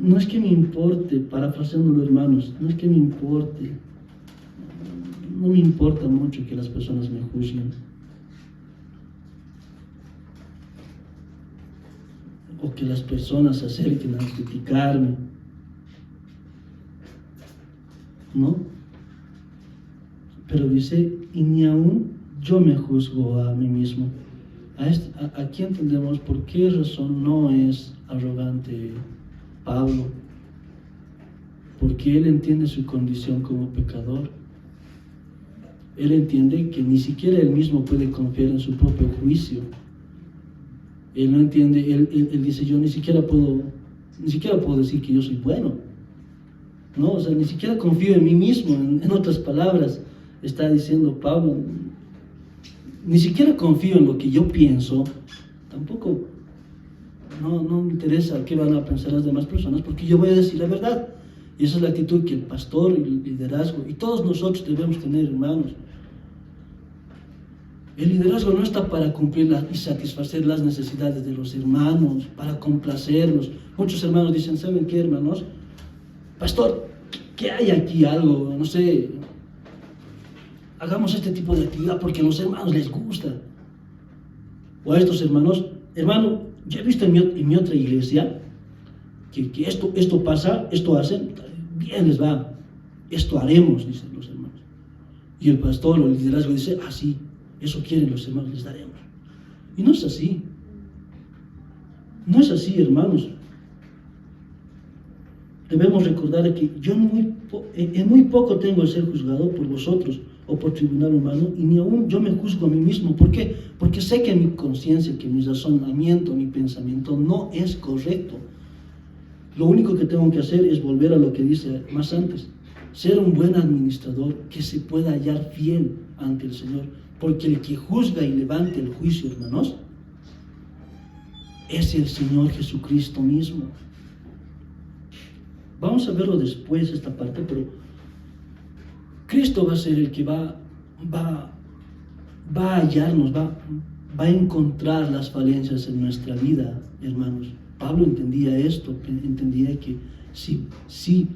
[SPEAKER 1] no es que me importe, parafraseándolo, hermanos, no es que me importe, no me importa mucho que las personas me juzguen, o que las personas se acerquen a criticarme, ¿no? Pero dice: y ni aún yo me juzgo a mí mismo. Aquí entendemos por qué razón no es arrogante Pablo, porque él entiende su condición como pecador. Él entiende que ni siquiera él mismo puede confiar en su propio juicio. Él no entiende, él dice: yo ni siquiera puedo decir que yo soy bueno, ¿no? O sea, ni siquiera confío en mí mismo. En otras palabras, está diciendo Pablo, ni siquiera confío en lo que yo pienso. Tampoco no me interesa qué van a pensar las demás personas, porque yo voy a decir la verdad. Y esa es la actitud que el pastor, el liderazgo y todos nosotros debemos tener, hermanos. El liderazgo no está para cumplir y satisfacer las necesidades de los hermanos, para complacerlos. Muchos hermanos dicen: ¿saben qué, hermanos? Pastor, ¿qué hay aquí? Algo, no sé, hagamos este tipo de actividad porque a los hermanos les gusta. O a estos hermanos: hermano, yo he visto en mi otra iglesia que esto pasa, esto hacen, bien les va, esto haremos, dicen los hermanos. Y el pastor o el liderazgo dice: sí, eso quieren los hermanos, les daremos. Y no es así. No es así, hermanos. Debemos recordar que yo en muy poco tengo el ser juzgado por vosotros o por tribunal humano, y ni aún yo me juzgo a mí mismo. ¿Por qué? Porque sé que mi conciencia, que mi razonamiento, mi pensamiento no es correcto. Lo único que tengo que hacer es volver a lo que dice más antes: ser un buen administrador que se pueda hallar fiel ante el Señor. Porque el que juzga y levanta el juicio, hermanos, es el Señor Jesucristo mismo. Vamos a verlo después, esta parte, pero Cristo va a ser el que va a hallarnos, va va a encontrar las falencias en nuestra vida, hermanos. Pablo entendía esto, entendía que sí,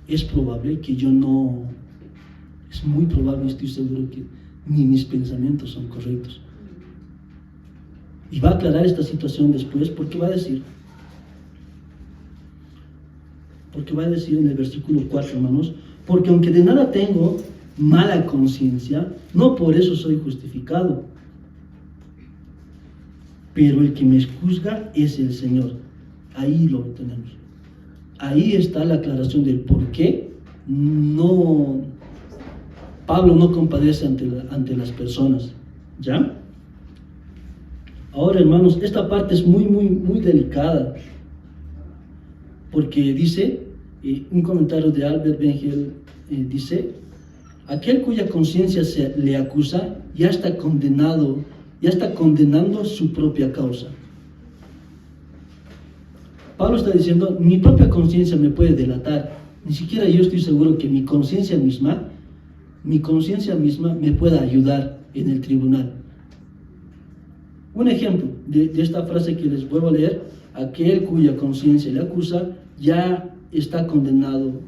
[SPEAKER 1] es probable que yo no, es muy probable, estoy seguro que ni mis pensamientos son correctos. Y va a aclarar esta situación después, porque va a decir en el versículo 4, hermanos, porque aunque de nada tengo mala conciencia, no por eso soy justificado, pero el que me juzga es el Señor. Ahí lo tenemos. Ahí está la aclaración del por qué Pablo no compadece ante las personas. ¿Ya? Ahora, hermanos, esta parte es muy, muy, muy delicada, porque dice, un comentario de Albert Bengel dice, aquel cuya conciencia le acusa ya está condenando su propia causa. Pablo está diciendo, mi propia conciencia me puede delatar, ni siquiera yo estoy seguro que mi conciencia misma me pueda ayudar en el tribunal. Un ejemplo de esta frase que les vuelvo a leer, aquel cuya conciencia le acusa ya está condenado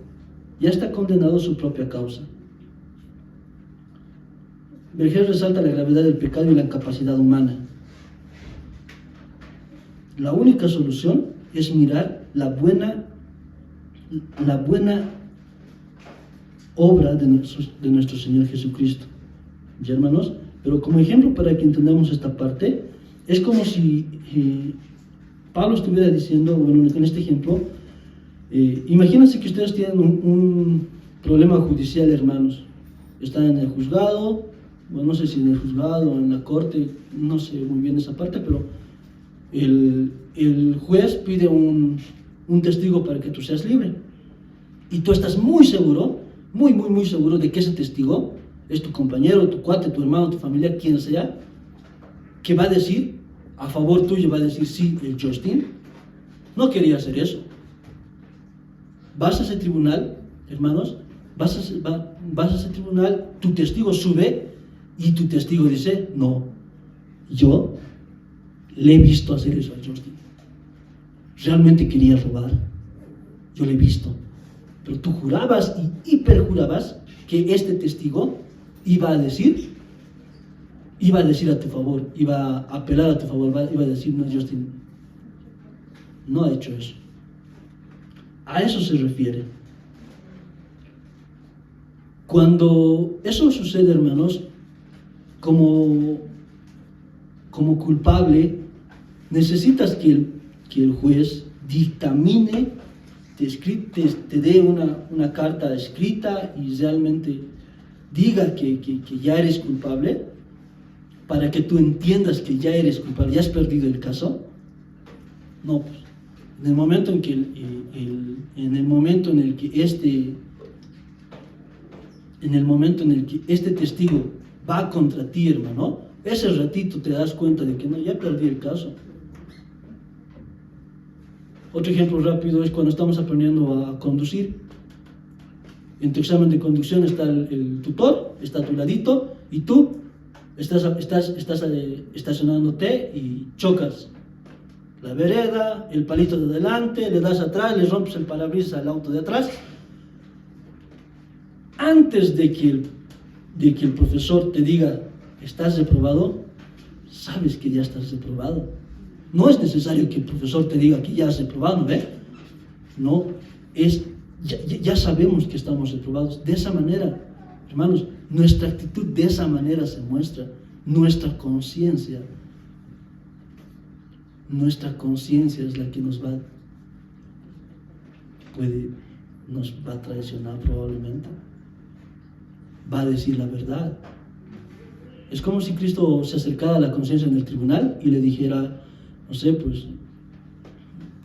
[SPEAKER 1] su propia causa. Berger resalta la gravedad del pecado y la incapacidad humana. La única solución es mirar la buena obra de nuestro Señor Jesucristo. ¿Ya, hermanos? Pero como ejemplo para que entendamos esta parte, es como si Pablo estuviera diciendo, bueno, en este ejemplo, imagínense que ustedes tienen un problema judicial, hermanos. Están en el juzgado, bueno, no sé si en el juzgado o en la corte, no sé muy bien esa parte, pero el juez pide un testigo para que tú seas libre. Y tú estás muy seguro, muy seguro de que ese testigo es tu compañero, tu cuate, tu hermano, tu familia, quien sea, que va a decir, a favor tuyo, va a decir, sí, el Justin no quería hacer eso. Vas a ese tribunal, hermanos, vas a ese tribunal, tu testigo sube y tu testigo dice, no, yo le he visto hacer eso a Justin. Realmente quería robar, yo le he visto. Pero tú jurabas y hiperjurabas que este testigo iba a decir a tu favor, iba a apelar a tu favor, iba a decir, no, Justin no ha hecho eso. A eso se refiere. Cuando eso sucede, hermanos, como culpable, necesitas que el juez dictamine, te dé una carta escrita y realmente diga que ya eres culpable, para que tú entiendas que ya eres culpable, ya has perdido el caso. No, pues, en el momento en que este testigo va contra ti, hermano, ese ratito te das cuenta de que no, ya perdí el caso. Otro ejemplo rápido es cuando estamos aprendiendo a conducir. En tu examen de conducción está el tutor, está a tu ladito, y tú estás estacionándote y chocas la vereda, el palito de adelante, le das atrás, le rompes el parabrisas al auto de atrás. Antes de que el profesor te diga, estás reprobado, sabes que ya estás reprobado. No es necesario que el profesor te diga que ya has reprobado, ¿ve? No, ya sabemos que estamos reprobados. De esa manera, hermanos, nuestra actitud de esa manera se muestra. Nuestra conciencia es la que nos va a traicionar probablemente. Va a decir la verdad. Es como si Cristo se acercara a la conciencia en el tribunal y le dijera, no sé, pues,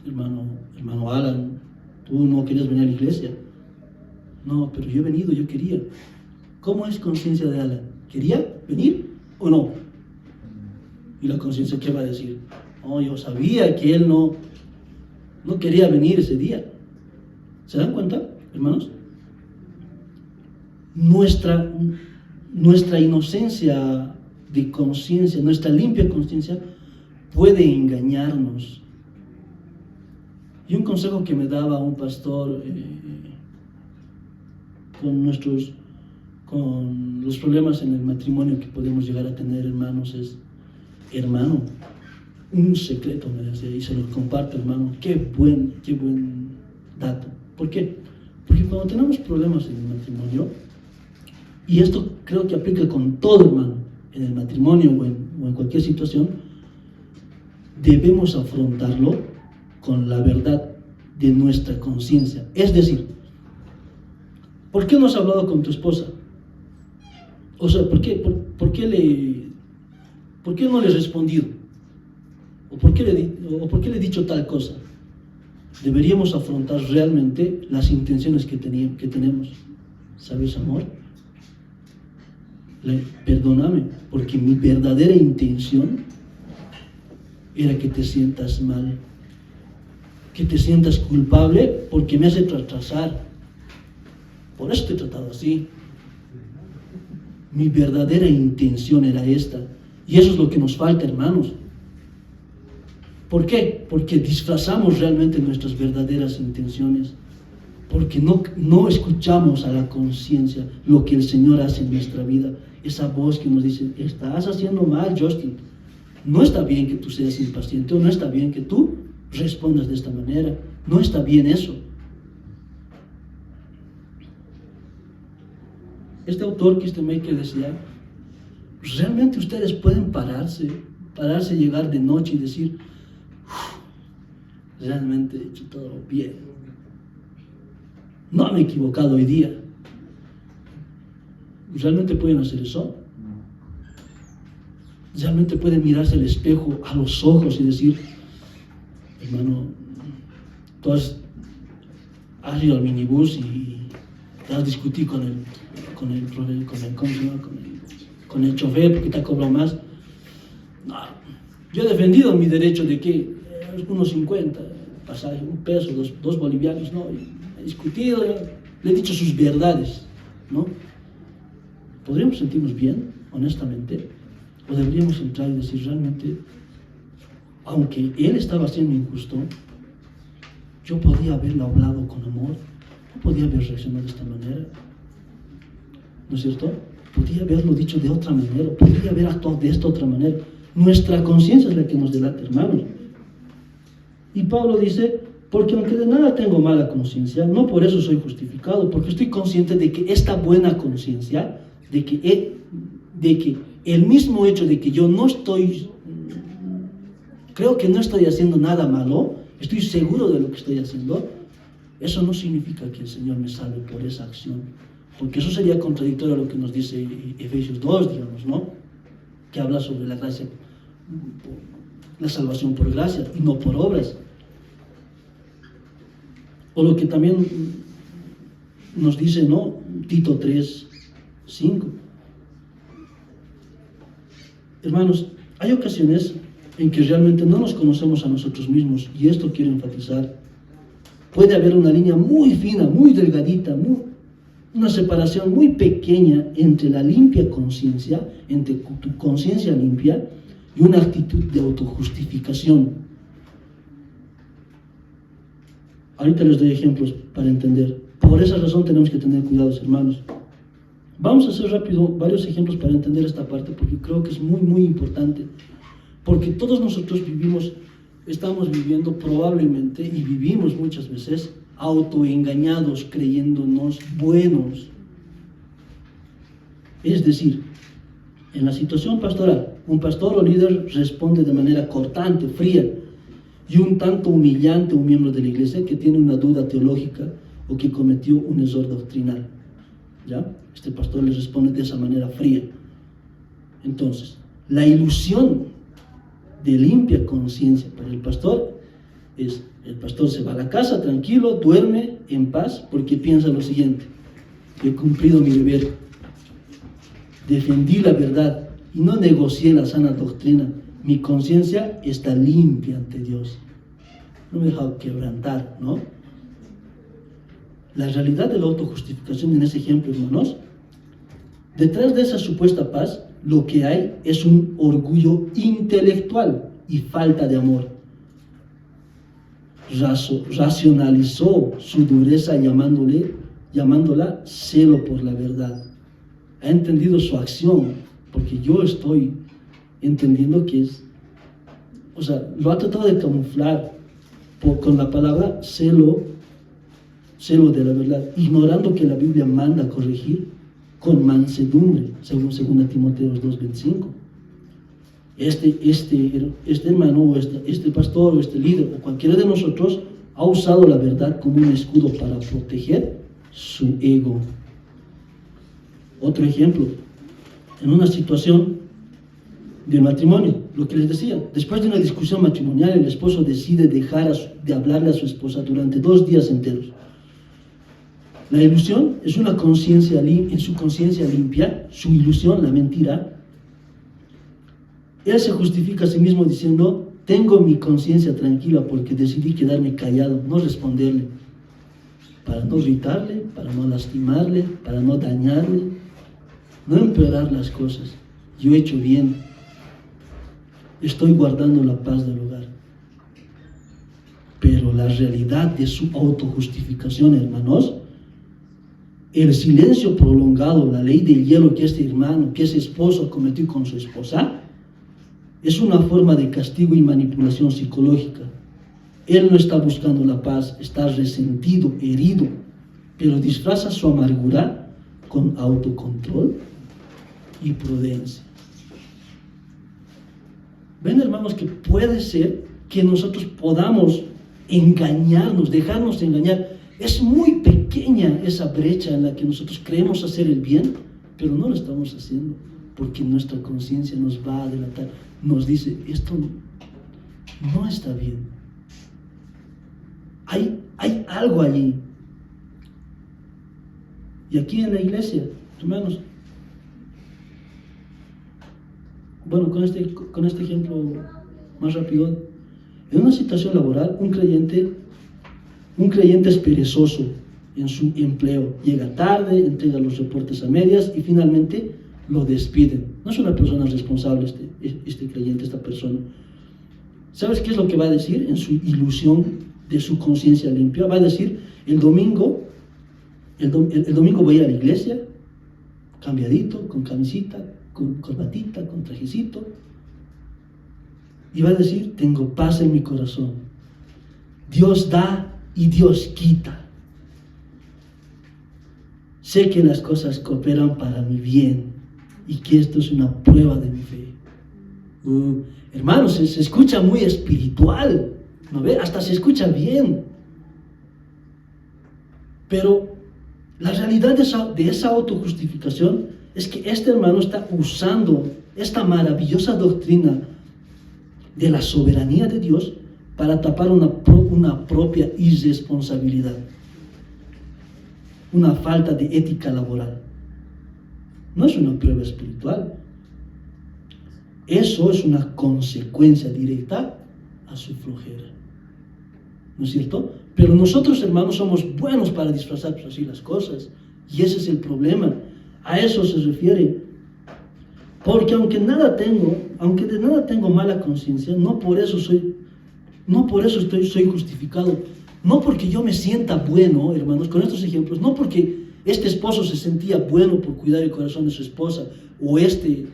[SPEAKER 1] hermano Alan, tú no querías venir a la iglesia. No, pero yo he venido, yo quería. ¿Cómo es conciencia de Alan? ¿Quería venir o no? ¿Y la conciencia qué va a decir? Oh, yo sabía que él no quería venir ese día. ¿Se dan cuenta, hermanos? Nuestra inocencia de conciencia, nuestra limpia conciencia, puede engañarnos. Y un consejo que me daba un pastor con los problemas en el matrimonio que podemos llegar a tener, hermanos, es: hermano, un secreto me decía, y se lo comparto, hermano, qué buen dato. ¿Por qué? Porque cuando tenemos problemas en el matrimonio, y esto creo que aplica con todo, hermano, en el matrimonio o en cualquier situación, debemos afrontarlo con la verdad de nuestra conciencia. Es decir, ¿por qué no has hablado con tu esposa? O sea, ¿por qué no le he respondido? ¿O por qué le he dicho tal cosa? Deberíamos afrontar realmente las intenciones que tenemos. ¿Sabes, amor? Perdóname, porque mi verdadera intención era que te sientas mal, que te sientas culpable porque me has hecho atrasar. Por eso te he tratado así. Mi verdadera intención era esta. Y eso es lo que nos falta, hermanos. ¿Por qué? Porque disfrazamos realmente nuestras verdaderas intenciones. Porque no escuchamos a la conciencia lo que el Señor hace en nuestra vida. Esa voz que nos dice: estás haciendo mal, Justin. No está bien que tú seas impaciente, o no está bien que tú respondas de esta manera. No está bien eso. Este autor, Kistemaker, decía: realmente ustedes pueden pararse, llegar de noche y decir: realmente he hecho todo bien, no me he equivocado hoy día. ¿Realmente pueden hacer eso? ¿Realmente pueden mirarse al espejo, a los ojos, y decir: hermano, tú has ido al minibús y te has discutido con el chofer porque te ha cobrado más? No, yo he defendido mi derecho de que unos 50 pasajes, un peso, dos bolivianos, ¿no? He discutido, le he dicho sus verdades, ¿no? ¿Podríamos sentirnos bien, honestamente? ¿O deberíamos entrar y decir: realmente, aunque él estaba siendo injusto, yo podía haberlo hablado con amor, no podía haber reaccionado de esta manera? ¿No es cierto? Podía haberlo dicho de otra manera, podría haber actuado de esta otra manera. Nuestra conciencia es la que nos delata, hermanos. Y Pablo dice: porque aunque de nada tengo mala conciencia, no por eso soy justificado, porque estoy consciente de que esta buena conciencia, de que el mismo hecho de que yo creo que no estoy haciendo nada malo, estoy seguro de lo que estoy haciendo, eso no significa que el Señor me salve por esa acción, porque eso sería contradictorio a lo que nos dice Efesios 2, digamos, ¿no? Que habla sobre la gracia, la salvación por gracia y no por obras. O lo que también nos dice, ¿no? Tito 3, 5. Hermanos, hay ocasiones en que realmente no nos conocemos a nosotros mismos, y esto quiero enfatizar. Puede haber una línea muy fina, muy delgadita, una separación muy pequeña entre la limpia conciencia, entre tu conciencia limpia y una actitud de autojustificación. Ahorita les doy ejemplos para entender. Por esa razón tenemos que tener cuidados, hermanos. Vamos a hacer rápido varios ejemplos para entender esta parte, porque creo que es muy, muy importante. Porque todos nosotros estamos viviendo probablemente, y vivimos muchas veces, autoengañados, creyéndonos buenos. Es decir, en la situación pastoral, un pastor o líder responde de manera cortante, fría y un tanto humillante a un miembro de la iglesia que tiene una duda teológica o que cometió un error doctrinal. ¿Ya? Este pastor le responde de esa manera fría. Entonces, la ilusión de limpia conciencia para el pastor es: el pastor se va a la casa tranquilo, duerme en paz, porque piensa lo siguiente: he cumplido mi deber, defendí la verdad y no negocié la sana doctrina, mi conciencia está limpia ante Dios, no me he dejado quebrantar, ¿no? La realidad de la autojustificación en ese ejemplo, hermanos, detrás de esa supuesta paz lo que hay es un orgullo intelectual y falta de amor. Racionalizó su dureza llamándola celo por la verdad. Ha entendido su acción, porque yo estoy entendiendo que es, o sea, lo ha tratado de camuflar con la palabra celo de la verdad, ignorando que la Biblia manda a corregir con mansedumbre, según 2 Timoteo 2:25. Este hermano, o este pastor, o este líder, o cualquiera de nosotros, ha usado la verdad como un escudo para proteger su ego. Otro ejemplo, en una situación de matrimonio, lo que les decía, después de una discusión matrimonial, el esposo decide dejar de hablarle a su esposa durante 2 días enteros. La ilusión es una conciencia en su conciencia limpia, su ilusión, la mentira. Él se justifica a sí mismo diciendo: tengo mi conciencia tranquila porque decidí quedarme callado, no responderle, para no irritarle, para no lastimarle, para no dañarle, no empeorar las cosas. Yo he hecho bien, estoy guardando la paz del hogar. Pero la realidad de su autojustificación, hermanos, el silencio prolongado, la ley del hielo que este hermano, que ese esposo ha cometido con su esposa, es una forma de castigo y manipulación psicológica. Él no está buscando la paz, está resentido, herido, pero disfraza su amargura con autocontrol y prudencia. Ven, hermanos, que puede ser que nosotros podamos engañarnos, dejarnos engañar. Es muy pequeña esa brecha en la que nosotros creemos hacer el bien, pero no lo estamos haciendo, porque nuestra conciencia nos va a delatar, nos dice: esto no está bien. Hay algo allí. Y aquí en la iglesia, hermanos, bueno, con este ejemplo más rápido, en una situación laboral, un creyente es perezoso en su empleo, llega tarde, entrega los reportes a medias y finalmente lo despiden. No es una persona responsable este creyente, esta persona. ¿Sabes qué es lo que va a decir en su ilusión de su conciencia limpia? Va a decir: el domingo voy a ir a la iglesia, cambiadito, con camisita, con corbatita, con trajecito, y va a decir: tengo paz en mi corazón. Dios da y Dios quita. Sé que las cosas cooperan para mi bien y que esto es una prueba de mi fe. Hermanos, se escucha muy espiritual, ¿no ve? Hasta se escucha bien. Pero la realidad de esa autojustificación es que este hermano está usando esta maravillosa doctrina de la soberanía de Dios para tapar una propia irresponsabilidad, una falta de ética laboral. No es una prueba espiritual. Eso es una consecuencia directa a su flojera. ¿No es cierto? Pero nosotros, hermanos, somos buenos para disfrazar pues, así las cosas. Y ese es el problema. A eso se refiere. Porque aunque de nada tengo mala conciencia, no por eso soy justificado. No porque yo me sienta bueno, hermanos, con estos ejemplos, no porque este esposo se sentía bueno por cuidar el corazón de su esposa, o este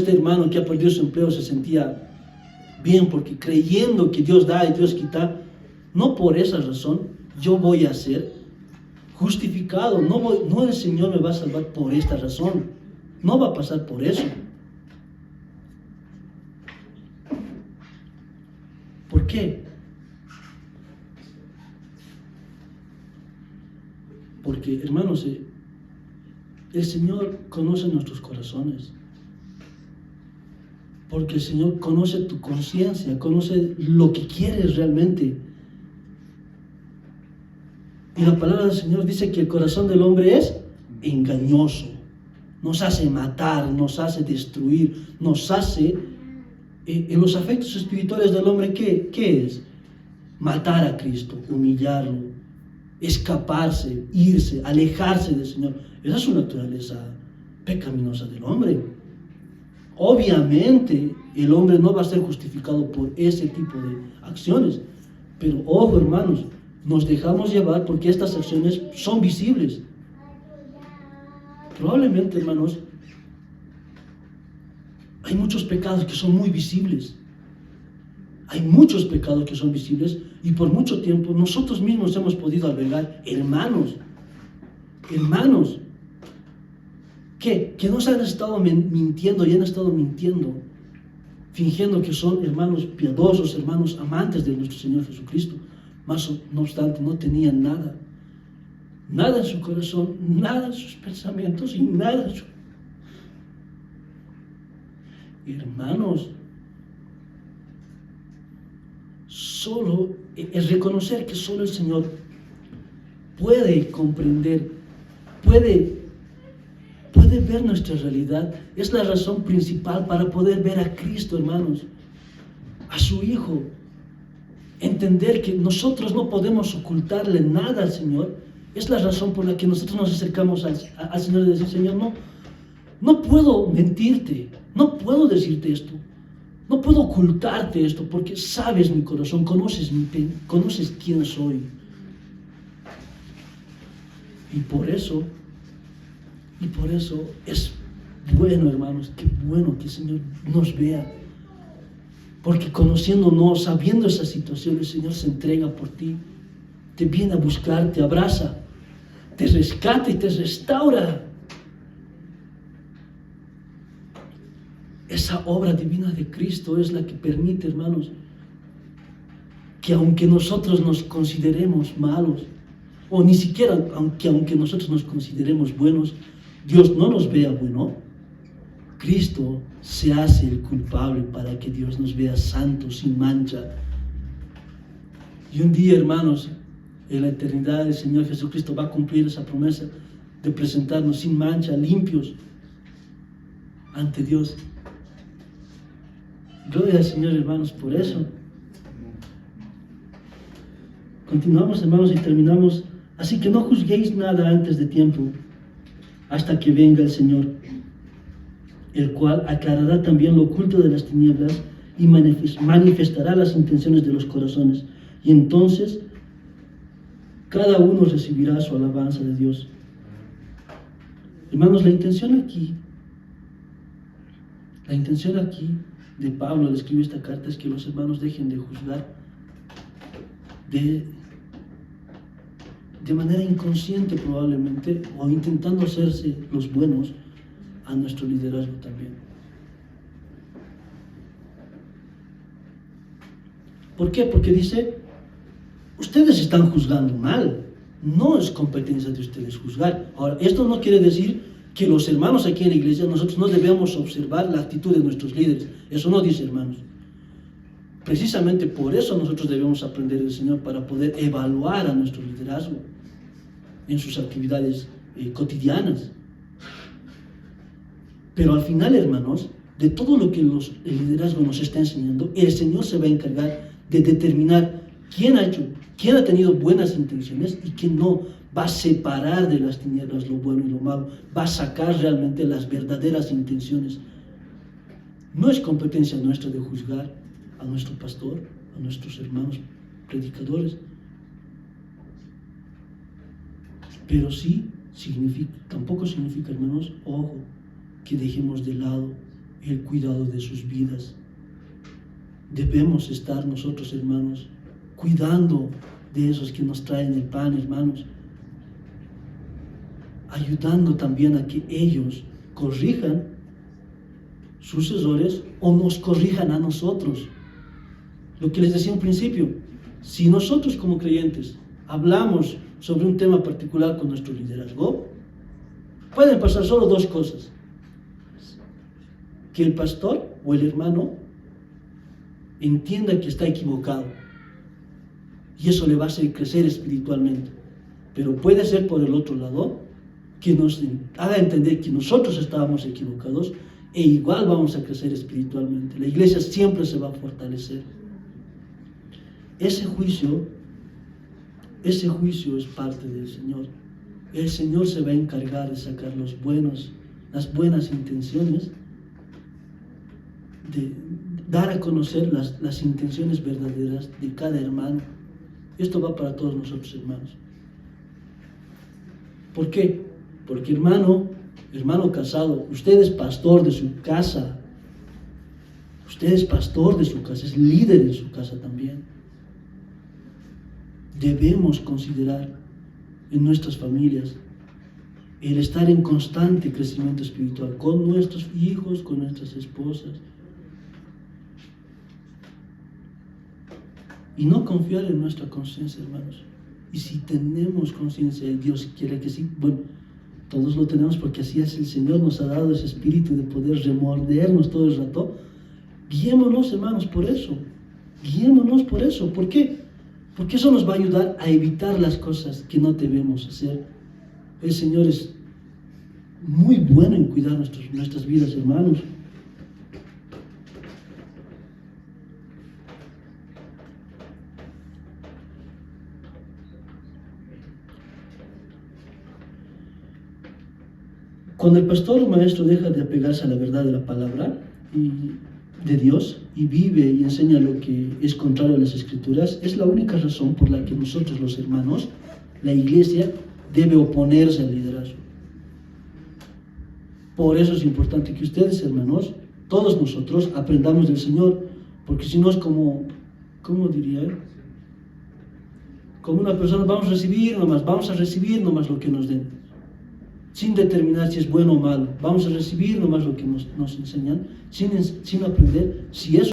[SPEAKER 1] hermano que ha perdido su empleo se sentía bien porque creyendo que Dios da y Dios quita. No por esa razón yo voy a ser justificado. No el Señor me va a salvar por esta razón. No va a pasar por eso. ¿Por qué? Porque, hermanos, el Señor conoce nuestros corazones. Porque el Señor conoce tu conciencia, conoce lo que quieres realmente. Y la palabra del Señor dice que el corazón del hombre es engañoso. Nos hace matar, nos hace destruir, nos hace... en los afectos espirituales del hombre, ¿qué es? Matar a Cristo, humillarlo, escaparse, irse, alejarse del Señor. Esa es su naturaleza pecaminosa del hombre. Obviamente, el hombre no va a ser justificado por ese tipo de acciones. Pero ojo, hermanos, nos dejamos llevar porque estas acciones son visibles. Probablemente, hermanos, hay muchos pecados que son muy visibles. Hay muchos pecados que son visibles y por mucho tiempo nosotros mismos hemos podido albergar hermanos que nos han estado mintiendo y han estado mintiendo, fingiendo que son hermanos piadosos, hermanos amantes de nuestro Señor Jesucristo, mas no obstante no tenían nada en su corazón, nada en sus pensamientos y nada en su... Hermanos, solo es reconocer que solo el Señor puede comprender, puede ver nuestra realidad. Es la razón principal para poder ver a Cristo, hermanos, a su Hijo. Entender que nosotros no podemos ocultarle nada al Señor. Es la razón por la que nosotros nos acercamos al Señor y decir: Señor, no puedo mentirte, no puedo decirte esto, no puedo ocultarte esto, porque sabes mi corazón, conoces quién soy. Y por eso es bueno, hermanos, qué bueno que el Señor nos vea. Porque conociéndonos, sabiendo esa situación, el Señor se entrega por ti, te viene a buscar, te abraza, te rescata y te restaura. Esa obra divina de Cristo es la que permite, hermanos, que aunque nosotros nos consideremos malos, o ni siquiera aunque nosotros nos consideremos buenos, Dios no nos vea bueno. Cristo se hace el culpable para que Dios nos vea santos, sin mancha. Y un día, hermanos, en la eternidad el Señor Jesucristo va a cumplir esa promesa de presentarnos sin mancha, limpios ante Dios. Gloria al Señor, hermanos, por eso. Continuamos, hermanos, y terminamos. Así que no juzguéis nada antes de tiempo, hasta que venga el Señor, el cual aclarará también lo oculto de las tinieblas y manifestará las intenciones de los corazones. Y entonces cada uno recibirá su alabanza de Dios. Hermanos, la intención aquí de Pablo al escribir esta carta es que los hermanos dejen de juzgar de manera inconsciente probablemente, o intentando hacerse los buenos a nuestro liderazgo también. ¿Por qué? Porque dice: ustedes están juzgando mal, no es competencia de ustedes juzgar. Ahora, esto no quiere decir que los hermanos aquí en la iglesia, nosotros no debemos observar la actitud de nuestros líderes. Eso no dice, hermanos. Precisamente por eso nosotros debemos aprender del Señor, para poder evaluar a nuestro liderazgo en sus actividades cotidianas. Pero al final, hermanos, de todo lo que el liderazgo nos está enseñando, el Señor se va a encargar de determinar quién ha tenido buenas intenciones y quién no. Va a separar de las tinieblas lo bueno y lo malo, va a sacar realmente las verdaderas intenciones. No es competencia nuestra de juzgar a nuestro pastor, a nuestros hermanos predicadores, pero sí tampoco significa, hermanos, ojo, que dejemos de lado el cuidado de sus vidas. Debemos estar nosotros, hermanos, cuidando de esos que nos traen el pan, hermanos, ayudando también a que ellos corrijan sus errores o nos corrijan a nosotros. Lo que les decía en principio, si nosotros como creyentes hablamos sobre un tema particular con nuestro liderazgo, pueden pasar solo dos cosas: que el pastor o el hermano entienda que está equivocado, y eso le va a hacer crecer espiritualmente. Pero puede ser por el otro lado que nos haga entender que nosotros estábamos equivocados, e igual vamos a crecer espiritualmente. La iglesia siempre se va a fortalecer. Ese juicio es parte del Señor. El Señor se va a encargar de sacar las buenas intenciones de dar a conocer las intenciones verdaderas de cada hermano. Esto va para todos nosotros, hermanos. ¿Por qué? Porque hermano casado, usted es pastor de su casa. Usted es pastor de su casa, es líder de su casa también. Debemos considerar en nuestras familias el estar en constante crecimiento espiritual con nuestros hijos, con nuestras esposas. Y no confiar en nuestra conciencia, hermanos. Y si tenemos conciencia, y Dios quiere que sí, bueno, todos lo tenemos porque así es el Señor, nos ha dado ese espíritu de poder remordernos todo el rato. Guiémonos, hermanos, por eso. Guiémonos por eso. ¿Por qué? Porque eso nos va a ayudar a evitar las cosas que no debemos hacer. El Señor es muy bueno en cuidar nuestras vidas, hermanos. Cuando el pastor o maestro deja de apegarse a la verdad de la palabra de Dios y vive y enseña lo que es contrario a las Escrituras, es la única razón por la que nosotros, los hermanos, la iglesia, debe oponerse al liderazgo. Por eso es importante que ustedes, hermanos, todos nosotros, aprendamos del Señor, porque si no es como, ¿cómo diría? Como una persona, vamos a recibir nomás lo que nos den, sin determinar si es bueno o malo. Vamos a recibir nomás lo que nos enseñan, sin aprender si es